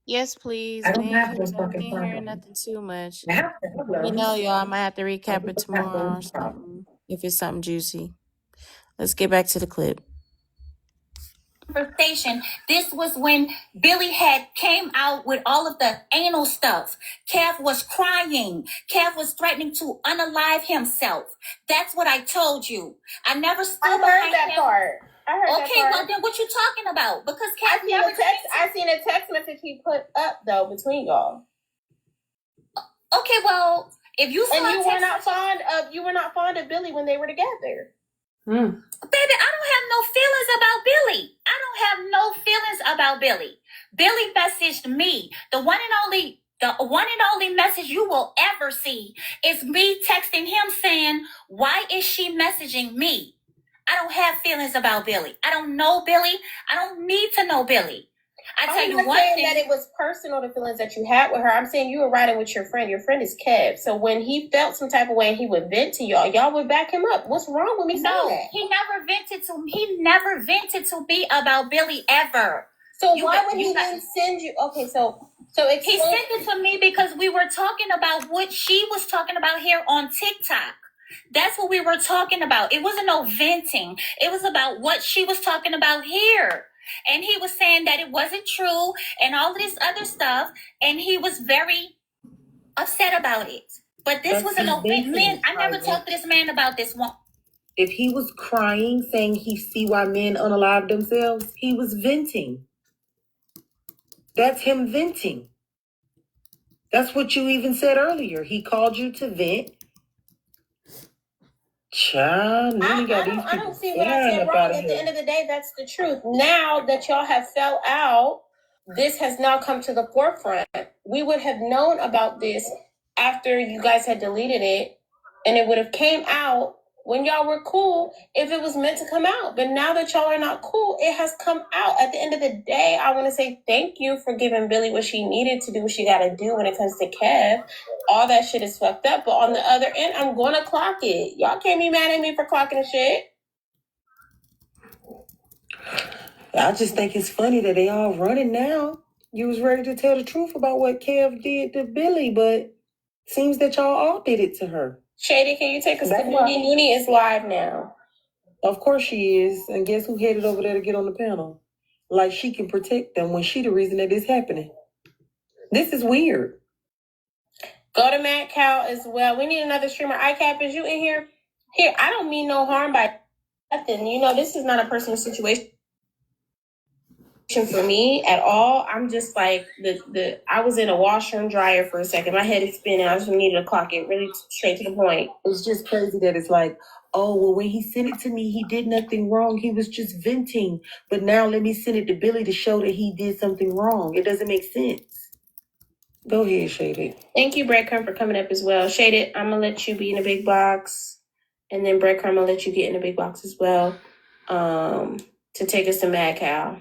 Yes, please. I We don't have those ain't fucking hearing problems. nothing too much. I have Let me know, problems. y'all. I might have to I recap it don't have tomorrow or those problems. something. If it's something juicy. Let's get back to the clip. Conversation. This was when Billy had came out with all of the anal stuff. Kev was crying. Kev was threatening to unalive himself. That's what I told you. I never stood I heard behind that him. part. I heard that Okay, part. well then what you talking about? Because I Kev never seen a text message he put up though between y'all. Okay, well, if you saw And you a were text not fond of Billy when they were together. Baby, I don't have no feelings about Billy. I don't have no feelings about Billy. Billy messaged me. The one and only message you will ever see is me texting him saying, "Why is she messaging me?" I don't have feelings about Billy. I don't know Billy. I don't need to know Billy. I tell you one saying thing. that it was personal, the feelings that you had with her. I'm saying you were riding with your friend. Your friend is Kev. So when he felt some type of way and he would vent to y'all would back him up. What's wrong with me saying that? He never vented to me about Billy ever. So why would he then send you? Okay, so he sent it to me because we were talking about what she was talking about here on TikTok. That's what we were talking about. It wasn't no venting. It was about what she was talking about here. And he was saying that it wasn't true and all this other stuff. And he was very upset about it. But this wasn't no man. I never talked to this man about this one. If he was crying, saying he see why men unalive themselves, he was venting. That's him venting. That's what you even said earlier. He called you to vent. Child, I don't see what I said wrong. At the end of the day, that's the truth. Now that y'all have fell out, this has now come to the forefront. We would have known about this after you guys had deleted it, and it would have came out when y'all were cool if it was meant to come out. But now that y'all are not cool, it has come out. At the end of the day, I want to say thank you for giving Billy what she needed to do, what she got to do when it comes to Kev. All that shit is fucked up. But on the other end, I'm going to clock it. Y'all can't be mad at me for clocking the shit. I just think it's funny that they all running now. You was ready to tell the truth about what Kev did to Billy, but seems that y'all all did it to her. Shady, can you take us to Noonie? Noonie is live now. Of course she is. And guess who headed over there to get on the panel? Like she can protect them when she the reason that it's happening. This is weird. Go to Matt Cow as well. We need another streamer. ICAP, is you in here? Here, I don't mean no harm by nothing. You know, this is not a personal situation for me at all. I'm just like I was in a washer and dryer for a second. My head is spinning. I just needed to clock it really straight to the point. It's just crazy that it's like, oh, well, when he sent it to me, he did nothing wrong. He was just venting. But now let me send it to Billy to show that he did something wrong. It doesn't make sense. Go ahead, Shaded. Thank you, Breadcrumb, for coming up as well. Shaded, I'm going to let you be in a big box. And then Breadcrumb, I'm going to let you get in a big box as well to take us to Mad Cow.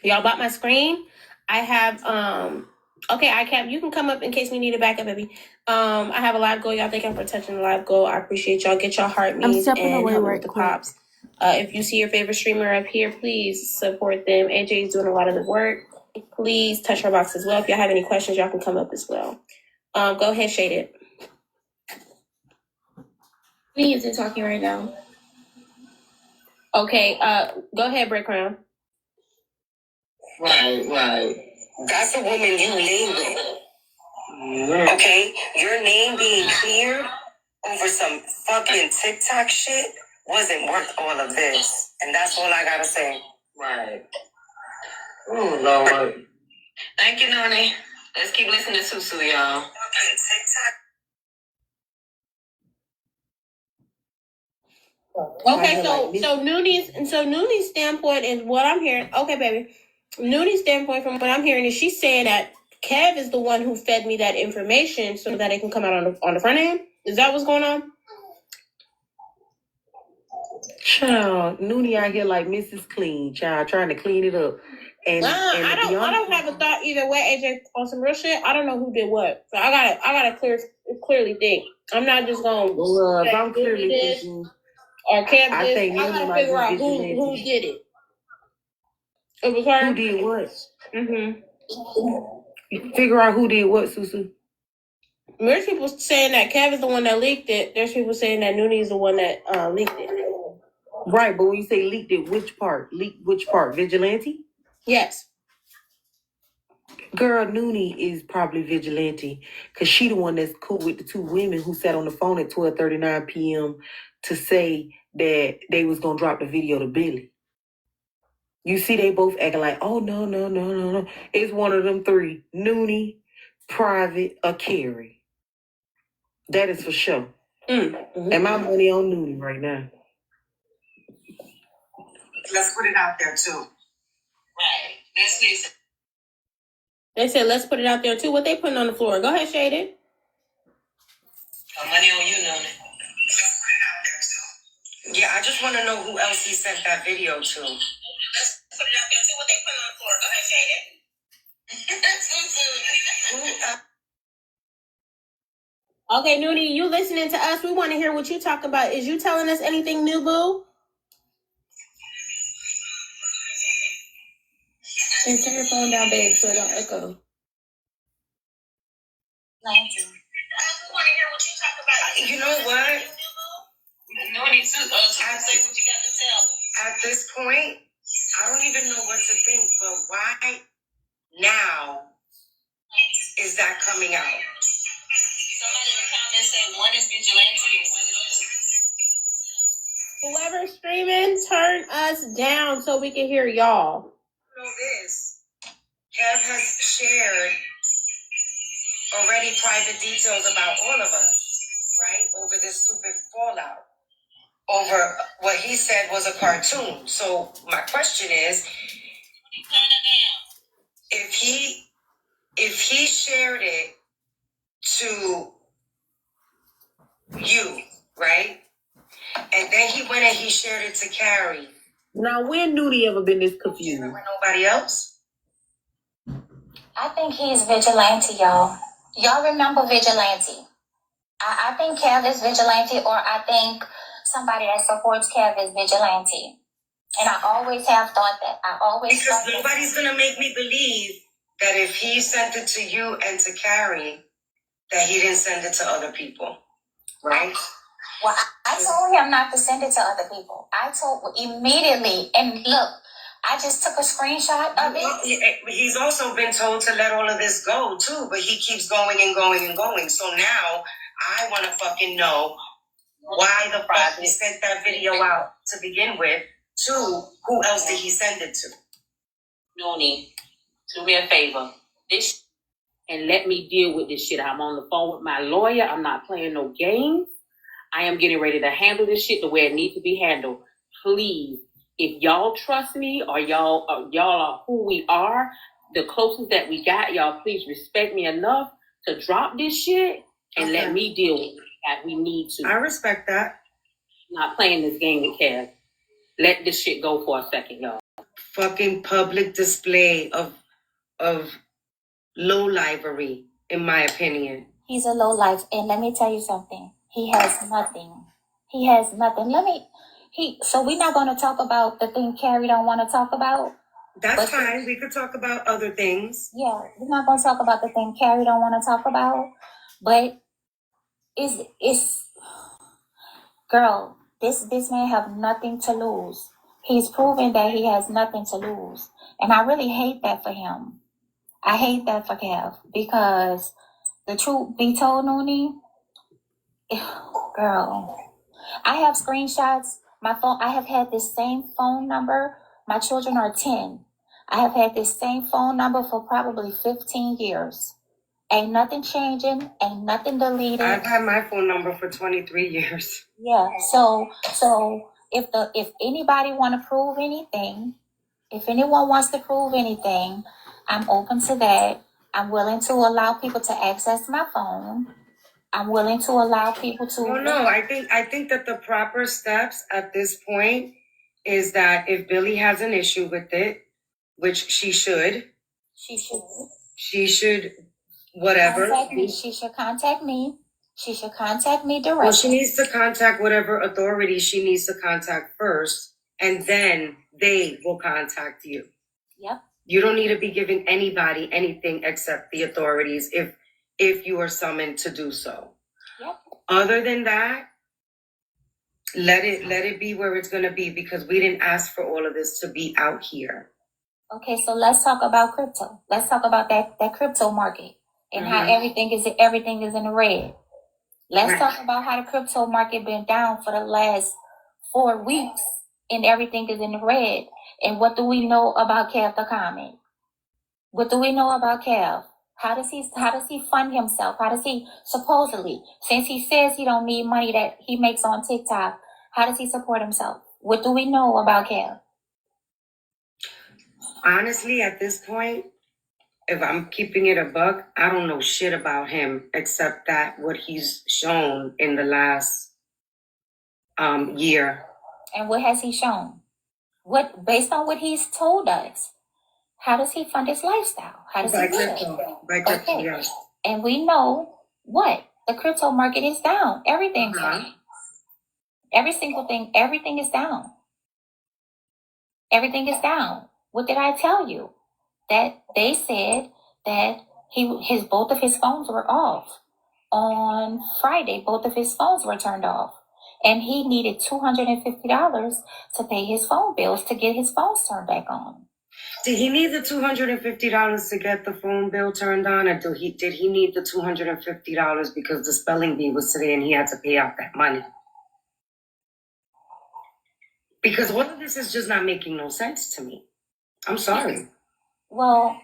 Y'all bought my screen? I have, okay, ICAP, you can come up in case we need a backup, baby. I have a live goal. Y'all thank y'all for touching the live goal. I appreciate y'all. Get y'all heart me's and help me with the pops. If you see your favorite streamer up here, please support them. AJ is doing a lot of the work. Please touch her box as well. If y'all have any questions, y'all can come up as well. Go ahead, Shaded. We isn't talking right now. Okay, go ahead, Breadcrumb. Right. That's a woman you lay with. Okay? Your name being cleared over some fucking TikTok shit wasn't worth all of this. And that's all I gotta say. Right. Oh, Lord. Thank you, Noni. Let's keep listening to Susu, y'all. Okay, so Nooney's standpoint is what I'm hearing. Okay, baby. Nooney's standpoint from what I'm hearing is she's saying that Kev is the one who fed me that information so that it can come out on the front end. Is that what's going on? Child, Noonie out here like Mrs. Clean, child, trying to clean it up. And I don't have a thought either way, AJ, on some real shit. I don't know who did what. So I gotta clearly think. I'm not just gonna if I'm clearly thinking or Kev I this. think I gotta figure out who did it. It was her. Who did what? Mm-hmm. Figure out who did what, Susu. There's people saying that Kev is the one that leaked it. There's people saying that Noonie is the one that leaked it. Right, but when you say leaked it, which part? Leaked which part? Vigilante? Yes. Girl, Noonie is probably vigilante because she the one that's cool with the two women who sat on the phone at 12:39 p.m. to say that they was gonna drop the video to Billy. You see, they both acting like, oh no. It's one of them three: Noonie, Private, or Carrie. That is for sure. Mm-hmm. And my money on Noonie right now. Let's put it out there too. Right. Let's listen. They said let's put it out there too. What they putting on the floor? Go ahead, Shaded. Money on you, Noonie. Let's put it out there too. Yeah, I just want to know who else he sent that video to. Let's put it out there too. What they putting on the floor? Go ahead, Shaded. Okay, Noonie, you listening to us? We want to hear what you talk about. Is you telling us anything new, boo? And turn your phone down, babe, so it don't echo. No, We want to hear what you talk about. You know what? Noonie, say what you got to tell. At this point, I don't even know what to think, but why now is that coming out? Somebody in the comments say one is vigilante and one is Whoever's streaming, turn us down so we can hear y'all. You know this. Kev has shared already private details about all of us, right? Over this stupid fallout. Over what he said was a cartoon. So my question is, if he shared it to you, right? And then he went and he shared it to Carrie. Now, when Noonie ever been this confused? With nobody else? I think he's vigilante, y'all. Y'all remember vigilante? I think Kev is vigilante, or I think somebody that supports Kev is vigilante. And I always have thought that. Because nobody's going to make me believe that if he sent it to you and to Carrie, that he didn't send it to other people, right? Well, I told him not to send it to other people. I told immediately, and look, I just took a screenshot of it. He's also been told to let all of this go, too, but he keeps going and going and going. So now I want to fucking know why the fuck he sent that video out to begin with. Two, who else did he send it to? Noonie, do me a favor. And let me deal with this shit. I'm on the phone with my lawyer. I'm not playing no games. I am getting ready to handle this shit the way it needs to be handled. Please, if y'all trust me or y'all are who we are, the closest that we got, y'all please respect me enough to drop this shit and let me deal with it that we need to. I respect that. Not playing this game with Kev. Let this shit go for a second, y'all. Fucking public display of low-livery, in my opinion. He's a low life, and let me tell you something. He has nothing. So we're not going to talk about the thing Carrie don't want to talk about. That's fine. We could talk about other things. Yeah, we're not going to talk about the thing Carrie don't want to talk about. But it's girl, this man have nothing to lose. He's proven that he has nothing to lose. And I really hate that for him. I hate that for Kev, because the truth be told, Noonie, girl, I have screenshots. My phone, I have had this same phone number. My children are 10. I have had this same phone number for probably 15 years. Ain't nothing changing. Ain't nothing deleted. I've had my phone number for 23 years. Yeah. So if anybody want to prove anything, if anyone wants to prove anything, I'm open to that. I'm willing to allow people to access my phone. I'm willing to allow people to. Well, no, I think that the proper steps at this point is that if Billy has an issue with it, which she should, whatever. Contact me. She should contact me. She should contact me directly. Well, she needs to contact whatever authority she needs to contact first, and then they will contact you. Yep. You don't need to be giving anybody anything except the authorities if you are summoned to do so. Yep. Other than that, let it be where it's gonna be, because we didn't ask for all of this to be out here. Okay, so let's talk about crypto. Let's talk about that crypto market and how everything is in the red. Let's talk about how the crypto market been down for the last 4 weeks and everything is in the red. And what do we know about Kev the Comet? What do we know about Kev? How does he fund himself? How does he supposedly, since he says he don't need money that he makes on TikTok, how does he support himself? What do we know about Kev? Honestly, at this point, if I'm keeping it a buck, I don't know shit about him except that what he's shown in the last year. And what has he shown? What, based on what he's told us, how does he fund his lifestyle? How does he do it? By crypto, yes. And we know what? The crypto market is down. Everything's down. Every single thing, everything is down. Everything is down. What did I tell you? That they said that both of his phones were off. On Friday, both of his phones were turned off. And he needed $250 to pay his phone bills to get his phones turned back on. Did he need the $250 to get the phone bill turned on, or did he need the $250 because the spelling bee was today and he had to pay out that money? Because all of this is just not making no sense to me. I'm sorry. Well,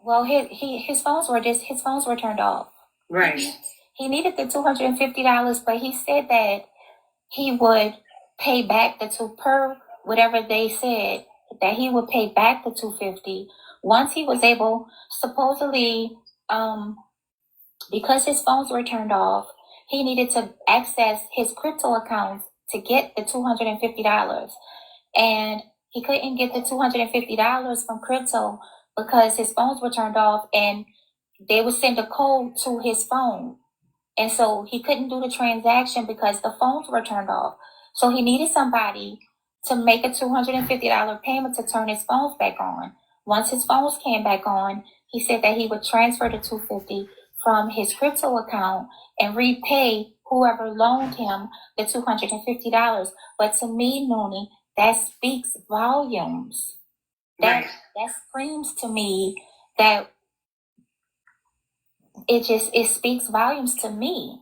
his phones were turned off. Right. He needed the $250, but he said that he would pay back the per whatever they said, that he would pay back the $250 once he was able, supposedly, because his phones were turned off, he needed to access his crypto accounts to get the $250. And he couldn't get the $250 from crypto because his phones were turned off and they would send a code to his phone. And so he couldn't do the transaction because the phones were turned off. So he needed somebody to make a $250 payment to turn his phones back on. Once his phones came back on, he said that he would transfer the $250 from his crypto account and repay whoever loaned him the $250. But to me, Noonie, that speaks volumes. That screams to me that it speaks volumes to me.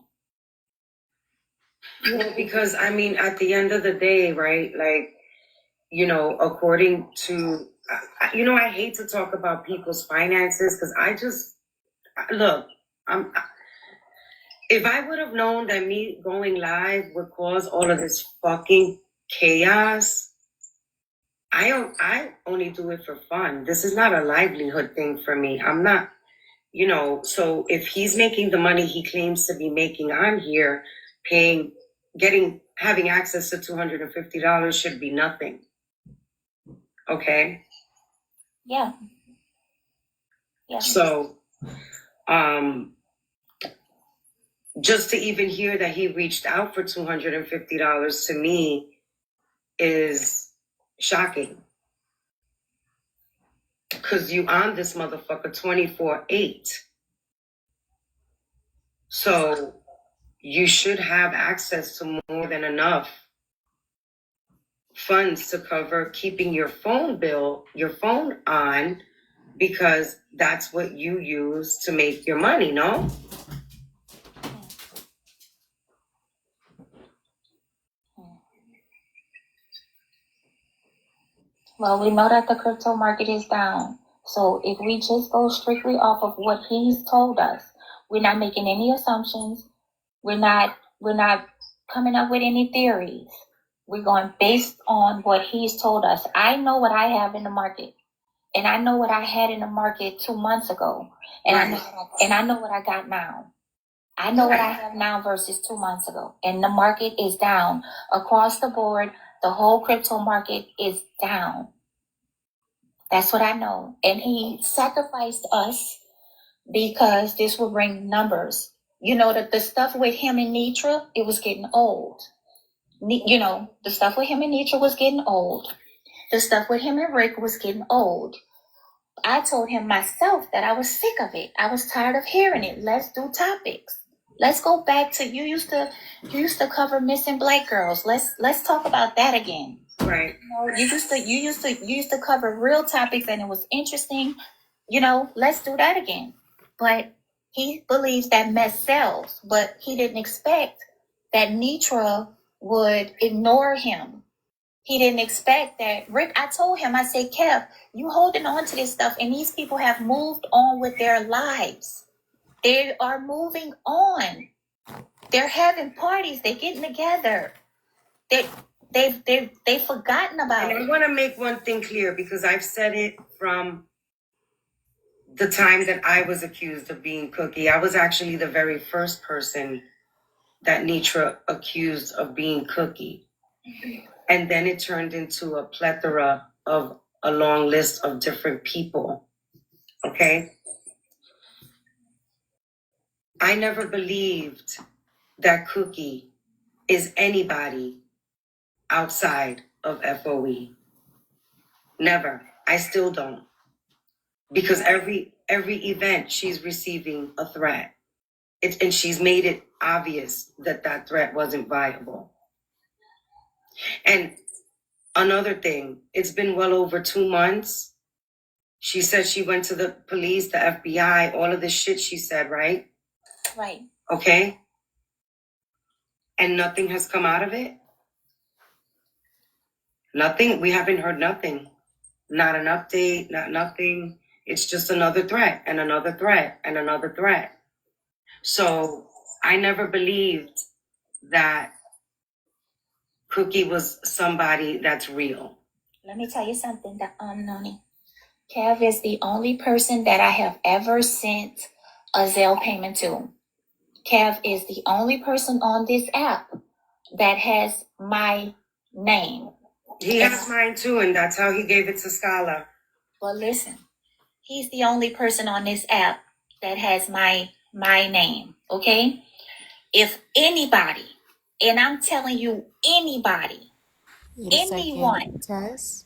Well, because I mean, at the end of the day, right? Like, according to, I hate to talk about people's finances because if I would have known that me going live would cause all of this fucking chaos, I only do it for fun. This is not a livelihood thing for me. I'm not, so if he's making the money he claims to be making on here, having access to $250 should be nothing. Okay? Yeah. So, just to even hear that he reached out for $250 to me is shocking. Because you on this motherfucker 24/8. So you should have access to more than enough funds to cover keeping your phone on, because that's what you use to make your money, no? Well, we know that the crypto market is down. So if we just go strictly off of what he's told us, we're not making any assumptions. We're not coming up with any theories. We're going based on what he's told us. I know what I have in the market. and I know what I had in the market 2 months ago, and Right. I know what I got now. I know what I have now versus 2 months ago, and the market is down across the board. The whole crypto market is down. That's what I know. And he sacrificed us because this will bring numbers. You know, the stuff with him and Nitra, it was getting old. You know, the stuff with him and Nitra was getting old. The stuff with him and Rick was getting old. I told him myself that I was sick of it. I was tired of hearing it. Let's do topics. Let's go back to you used to cover missing black girls. Let's talk about that again. Right. You know, you used to cover real topics and it was interesting. You know, let's do that again. But he believes that mess sells, but he didn't expect that Nitra would ignore him. He didn't expect that. Rick, I told him, I said, Kev, you holding on to this stuff, and these people have moved on with their lives. They are moving on. They're having parties. They're getting together. They've forgotten about And it. I want to make one thing clear because I've said it from the time that I was accused of being Cookie. I was actually the very first person that Nitra accused of being Cookie. And then it turned into a plethora of a long list of different people. Okay? I never believed that Cookie is anybody outside of FOE. Never. I still don't. Because every event she's receiving a threat. And she's made it obvious that that threat wasn't viable. And another thing, it's been well over 2 months. She said she went to the police, the FBI, all of this shit she said, right? Right. Okay? And nothing has come out of it? Nothing? We haven't heard nothing. Not an update, not nothing. It's just another threat and another threat and another threat. So I never believed that Cookie was somebody that's real. Let me tell you something, Noni. Kev is the only person that I have ever sent a Zelle payment to. Kev is the only person on this app that has my name. He has mine too, and that's how he gave it to Scala. Well, listen, he's the only person on this app that has my name, okay? If anybody, and I'm telling you, anybody, anyone Tess,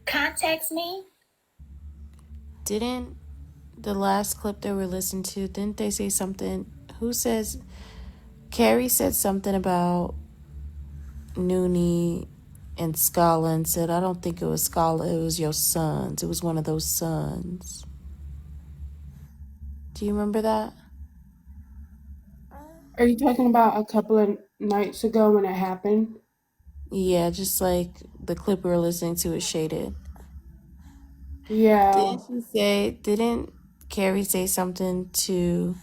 contacts me, didn't the last clip they were listening to, didn't they say something? Carrie said something about Noonie and Scala and said, I don't think it was Scala, it was your sons. It was one of those sons. Do you remember that? Are you talking about a couple of nights ago when it happened? Yeah, just like the clip we were listening to is shaded. Yeah. Didn't Carrie say something to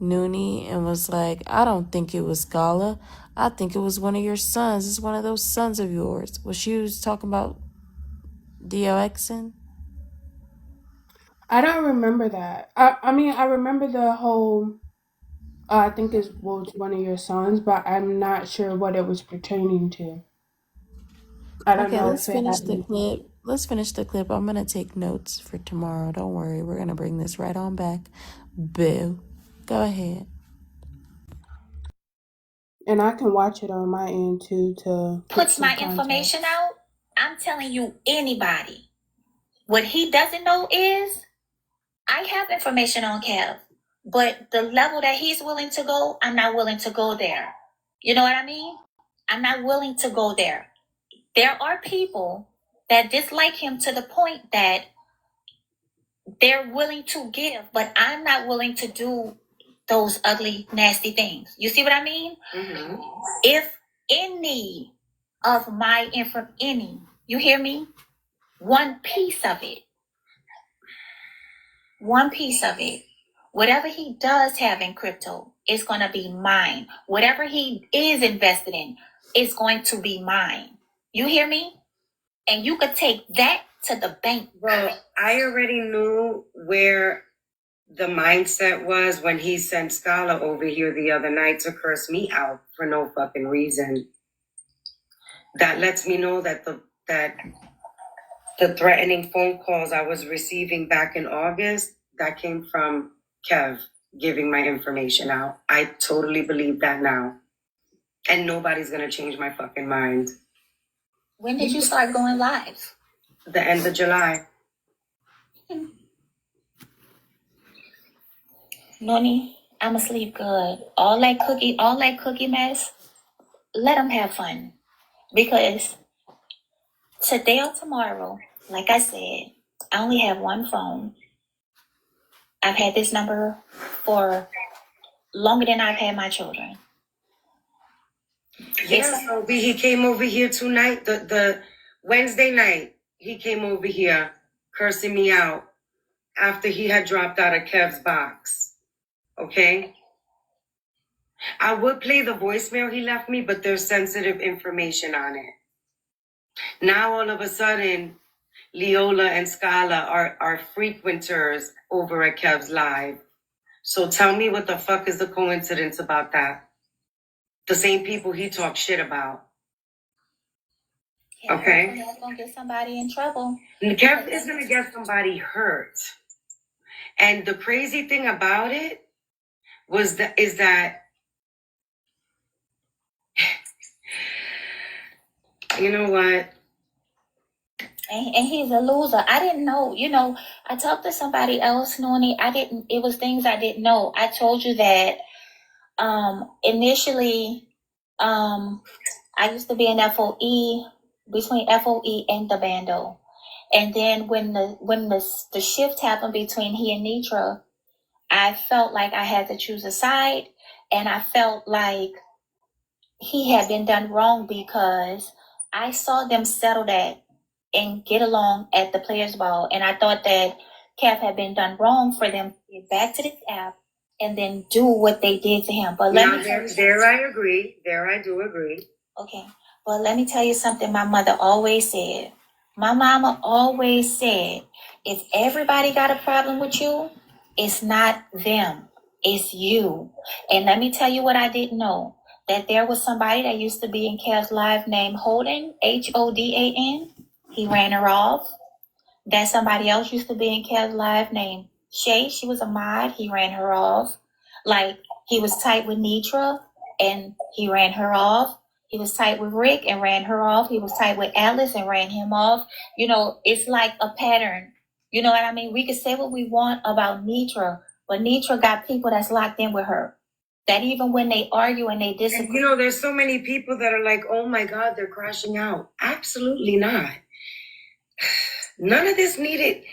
Noonie and was like, I don't think it was Scala. I think it was one of your sons. It's one of those sons of yours. Was she was talking about DOXing? I don't remember that. I mean, I remember the whole, I think it was one of your sons, but I'm not sure what it was pertaining to. I don't Okay, know let's if it finish the happened. clip. I'm going to take notes for tomorrow. Don't worry. We're going to bring this right on back. Boo. Go ahead. And I can watch it on my end too to puts my information out. I'm telling you, anybody. What he doesn't know is I have information on Kev, but the level that he's willing to go, I'm not willing to go there. You know what I mean? I'm not willing to go there. There are people that dislike him to the point that they're willing to give, but I'm not willing to do those ugly, nasty things. You see what I mean? Mm-hmm. If any of my you hear me? One piece of it, whatever he does have in crypto is going to be mine. Whatever he is invested in is going to be mine. You hear me? And you could take that to the bank. Well, I already knew where the mindset was when he sent Scala over here the other night to curse me out for no fucking reason. That lets me know that the threatening phone calls I was receiving back in August, that came from Kev giving my information out. I totally believe that now. And nobody's gonna change my fucking mind. When did you start going live? The end of July. Noni, I'ma sleep good. All that cookie mess, let them have fun. Because today or tomorrow, like I said, I only have one phone. I've had this number for longer than I've had my children. Yeah, so he came over here tonight, the Wednesday night, he came over here cursing me out after he had dropped out of Kev's box. Okay? I would play the voicemail he left me, but there's sensitive information on it. Now all of a sudden, Leola and Scala are frequenters over at Kev's live. So tell me what the fuck is the coincidence about that? The same people he talks shit about. Yeah, okay? That's gonna get somebody in trouble. Kev is gonna get somebody hurt. And the crazy thing about it is that you know what? And he's a loser. I didn't know, I talked to somebody else, Noni. It was things I didn't know. I told you that initially I used to be in FOE, between FOE and the bando. And then when the shift happened between he and Nitra, I felt like I had to choose a side, and I felt like he had been done wrong because I saw them settle that and get along at the Players Ball, and I thought that Kev had been done wrong for them to get back to this app and then do what they did to him. But let me tell you there I agree. There I do agree. Okay, but let me tell you something my mother always said. My mama always said, if everybody got a problem with you, it's not them, it's you. And let me tell you what I didn't know. That there was somebody that used to be in Kev's live named Holden, Hodan. He ran her off. That somebody else used to be in Kev's live named Shay. She was a mod. He ran her off. Like, he was tight with Nitra and he ran her off. He was tight with Rick and ran her off. He was tight with Alice and ran him off. It's like a pattern. You know what I mean? We can say what we want about Nitra, but Nitra got people that's locked in with her. That even when they argue and they disagree. And, there's so many people that are like, oh my God, they're crashing out. Absolutely not. None of this needed.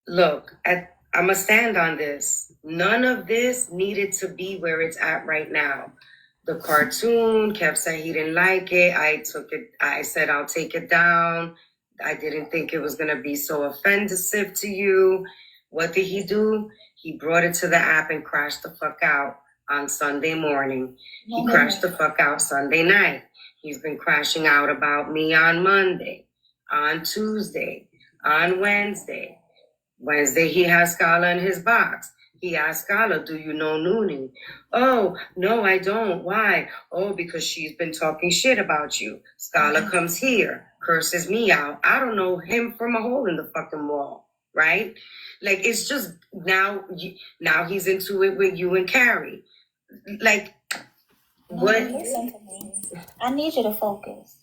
Look, I'm going to stand on this. None of this needed to be where it's at right now. The cartoon, Kev said he didn't like it. I said, I'll take it down. I didn't think it was going to be so offensive to you. What did he do? He brought it to the app and crashed the fuck out on Sunday morning. He crashed the fuck out Sunday night. He's been crashing out about me on Monday, on Tuesday, on Wednesday. Wednesday, he has Scala in his box. He asked Scala, do you know Noonie? Oh, no, I don't. Why? Oh, because she's been talking shit about you. Scala comes here, curses me out. I don't know him from a hole in the fucking wall, right? Like, it's just now he's into it with you and Carrie. Like, what? Listen to me. I need you to focus.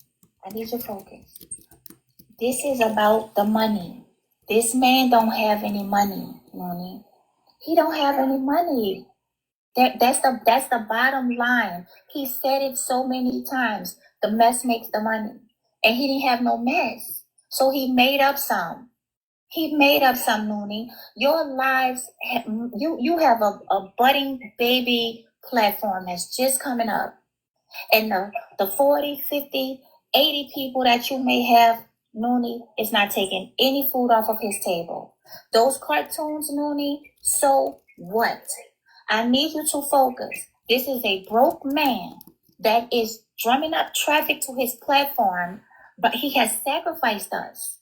This is about the money. This man don't have any money, Noni. He don't have any money. That's the bottom line. He said it so many times. The mess makes the money. And he didn't have no mess. So he made up some. Noni. Your lives, you have a budding baby platform that's just coming up. And the 40, 50, 80 people that you may have, Noonie, is not taking any food off of his table. Those cartoons, Noonie, so what? I need you to focus. This is a broke man that is drumming up traffic to his platform, but he has sacrificed us.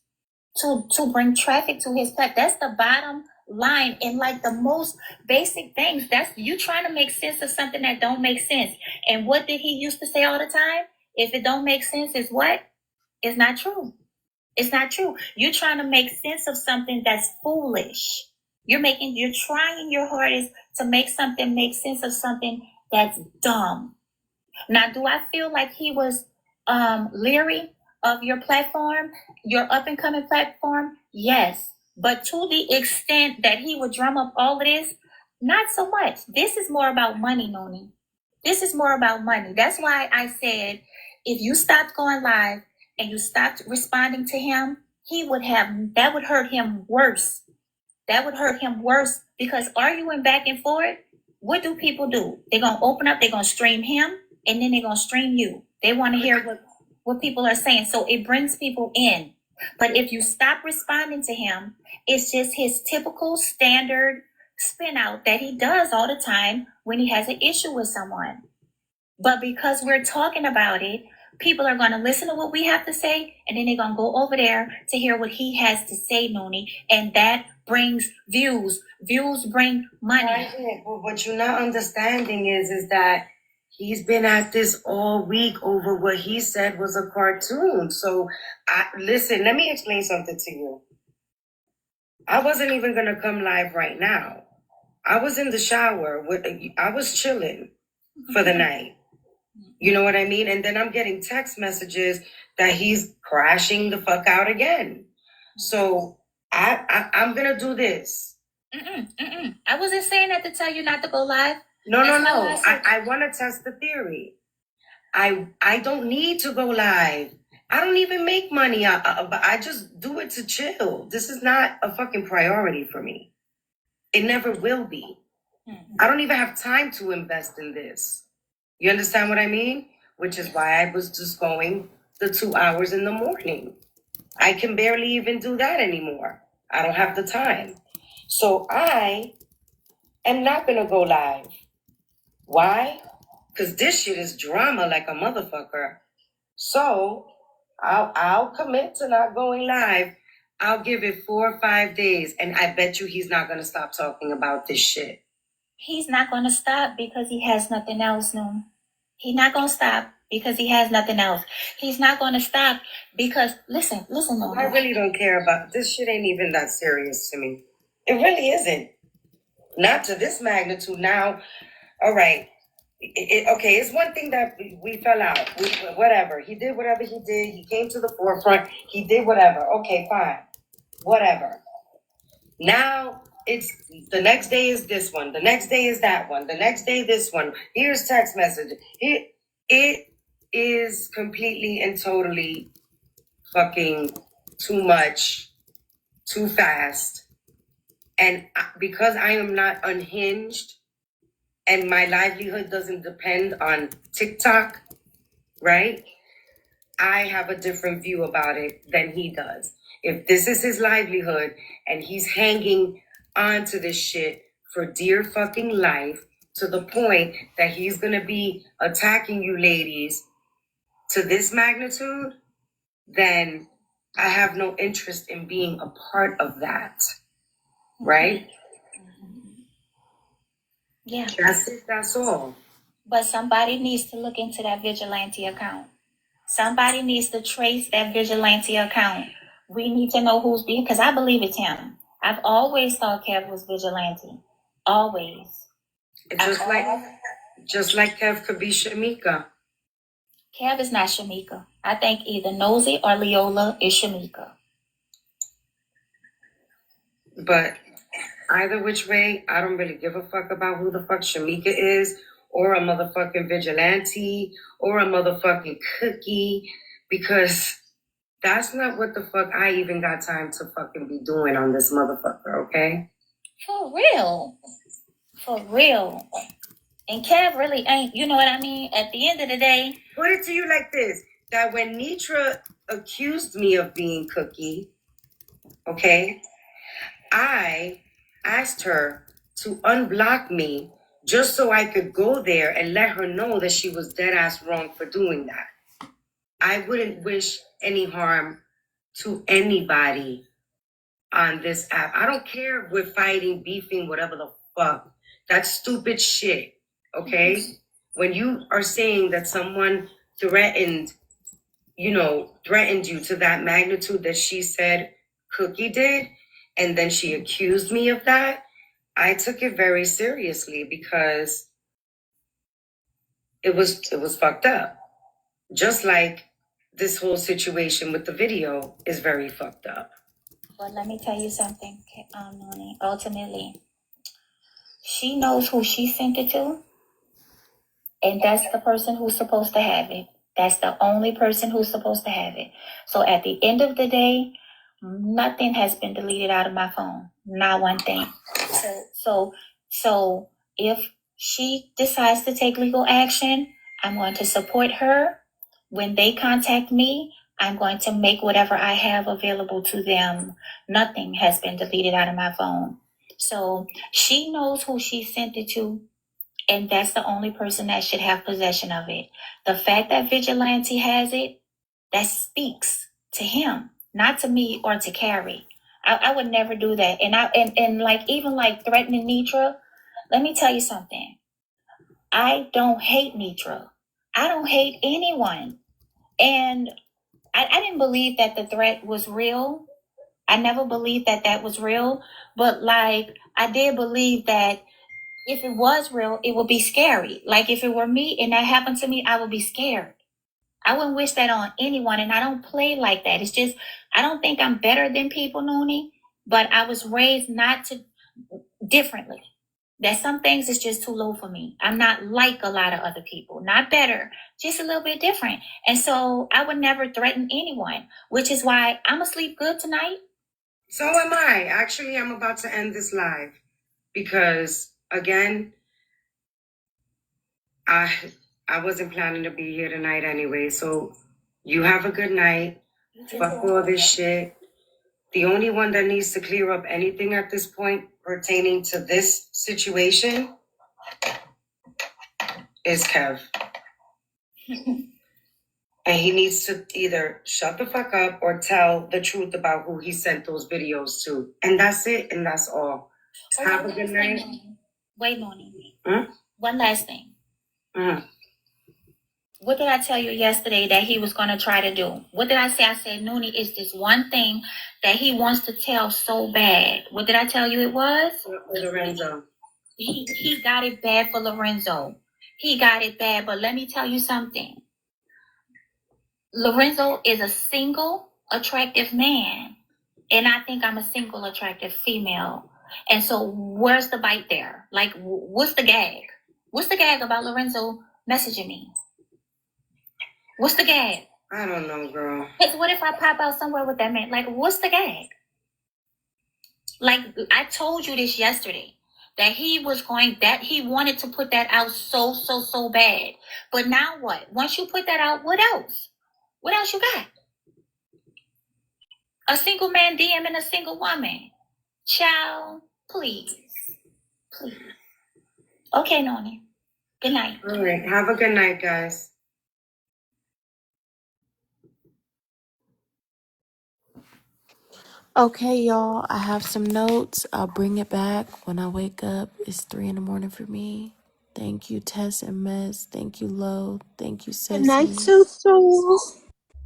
to bring traffic to his plat. That's the bottom line. And like the most basic things, that's you trying to make sense of something that don't make sense. And what did he used to say all the time? If it don't make sense, is what? It's not true. It's not true. You're trying to make sense of something that's foolish. You're trying your hardest to make something make sense of something that's dumb. Now, do I feel like he was leery of your platform, your up and coming platform? Yes. But to the extent that he would drum up all of this, not so much. This is more about money, Noni. This is more about money. That's why I said if you stopped going live and you stopped responding to him, that would hurt him worse. That would hurt him worse because arguing back and forth, what do people do? They're going to open up, they're going to stream him, and then they're going to stream you. They want to hear what people are saying. So it brings people in. But if you stop responding to him, it's just his typical standard spin out that he does all the time when he has an issue with someone. But because we're talking about it, people are going to listen to what we have to say, and then they're going to go over there to hear what he has to say, Nooni. And that brings views. Views bring money. Right. Well, what you're not understanding is that he's been at this all week over what he said was a cartoon. So, listen, let me explain something to you. I wasn't even going to come live right now. I was in the shower. I was chilling for the night. You know what I mean? And then I'm getting text messages that he's crashing the fuck out again. So I'm going to do this. I wasn't saying that to tell you not to go live. No. I want to test the theory. I don't need to go live. I don't even make money. I just do it to chill. This is not a fucking priority for me. It never will be. I don't even have time to invest in this. You understand what I mean? Which is why I was just going the 2 hours in the morning. I can barely even do that anymore. I don't have the time. So I am not going to go live. Why? Because this shit is drama like a motherfucker. So I'll commit to not going live. I'll give it 4 or 5 days, and I bet you he's not going to stop talking about this shit. He's not going to stop because he has nothing else, no. He's not going to stop because he has nothing else. He's not going to stop because, listen, no. I really don't care about this shit. Ain't even that serious to me. It really isn't. Not to this magnitude. Now, all right. Okay, it's one thing that we fell out. Whatever. He did whatever he did. He came to the forefront. He did whatever. Okay, fine. Whatever. Now, it's the next day is this one. The next day is that one. The next day, this one. Here's text message. It is completely and totally fucking too much, too fast. And because I am not unhinged and my livelihood doesn't depend on TikTok, right? I have a different view about it than he does. If this is his livelihood and he's hanging on to this shit for dear fucking life to the point that he's going to be attacking you ladies to this magnitude, then I have no interest in being a part of that. Right? Yeah. That's it. That's all. But somebody needs to look into that vigilante account. Somebody needs to trace that vigilante account. We need to know who's being, because I believe it's him. I've always thought Kev was vigilante. Always. Just like Kev could be Shamika. Kev is not Shamika. I think either Nosy or Leola is Shamika. But either which way, I don't really give a fuck about who the fuck Shamika is, or a motherfucking vigilante, or a motherfucking cookie, because that's not what the fuck I even got time to fucking be doing on this motherfucker, okay? For real. For real. And Kev really ain't, you know what I mean? At the end of the day. Put it to you like this, that when Nitra accused me of being cookie, okay, I asked her to unblock me just so I could go there and let her know that she was dead ass wrong for doing that. I wouldn't wish any harm to anybody on this app. I don't care if we're fighting, beefing, whatever the fuck. That's stupid shit. Okay? When you are saying that someone threatened you to that magnitude that she said Cookie did, and then she accused me of that, I took it very seriously because it was fucked up. Just like this whole situation with the video is very fucked up. Well, let me tell you something, Noni. Ultimately, she knows who she sent it to, and that's the person who's supposed to have it. That's the only person who's supposed to have it. So at the end of the day, nothing has been deleted out of my phone. Not one thing. So if she decides to take legal action, I'm going to support her. When they contact me, I'm going to make whatever I have available to them. Nothing has been deleted out of my phone. So she knows who she sent it to, and that's the only person that should have possession of it. The fact that Vigilante has it, that speaks to him, not to me or to Carrie. I would never do that. And like, even like threatening Nitra, let me tell you something. I don't hate Nitra. I don't hate anyone. And I didn't believe that the threat was real. I never believed that that was real. But like, I did believe that if it was real, it would be scary. Like, if it were me and that happened to me, I would be scared. I wouldn't wish that on anyone, and I don't play like that. It's just, I don't think I'm better than people, Noonie, but I was raised not to, differently. That some things is just too low for me. I'm not like a lot of other people. Not better, just a little bit different. And so I would never threaten anyone, which is why I'm gonna sleep good tonight. So am I. Actually, I'm about to end this live because, again, I wasn't planning to be here tonight anyway. So you have a good night. Fuck all this shit. The only one that needs to clear up anything at this point pertaining to this situation is Kev. And he needs to either shut the fuck up or tell the truth about who he sent those videos to. And that's it, and that's all. Have a good night. Wait, Noonie. Huh? One last thing. What did I tell you yesterday that he was going to try to do? What did I say? I said, Noonie, it's this one thing that he wants to tell so bad. What did I tell you it was? Lorenzo. He got it bad for Lorenzo. He got it bad, but let me tell you something. Lorenzo is a single, attractive man, and I think I'm a single, attractive female. And so where's the bite there? Like, what's the gag? What's the gag about Lorenzo messaging me? What's the gag? I don't know, girl. Because what if I pop out somewhere with that man? Like, what's the gag? Like, I told you this yesterday, that he wanted to put that out so bad. But now what? Once you put that out, what else? What else you got? A single man DMing a single woman. Child, please. Please. Okay, Noni. Good night. All right. Have a good night, guys. Okay, y'all, I have some notes. I'll bring it back when I wake up. It's 3 a.m. for me. Thank you, Tess and Mez. Thank you, Lo. Thank you, Good night, Sissy. Susu.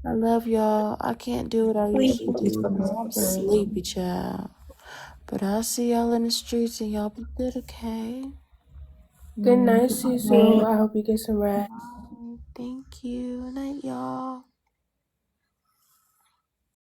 I love y'all. I can't do what I Sleep. usually do because I'm sleepy, child. But I'll see y'all in the streets and y'all be good, okay? Good night, Susu. I hope you get some rest. Thank you. Night, y'all.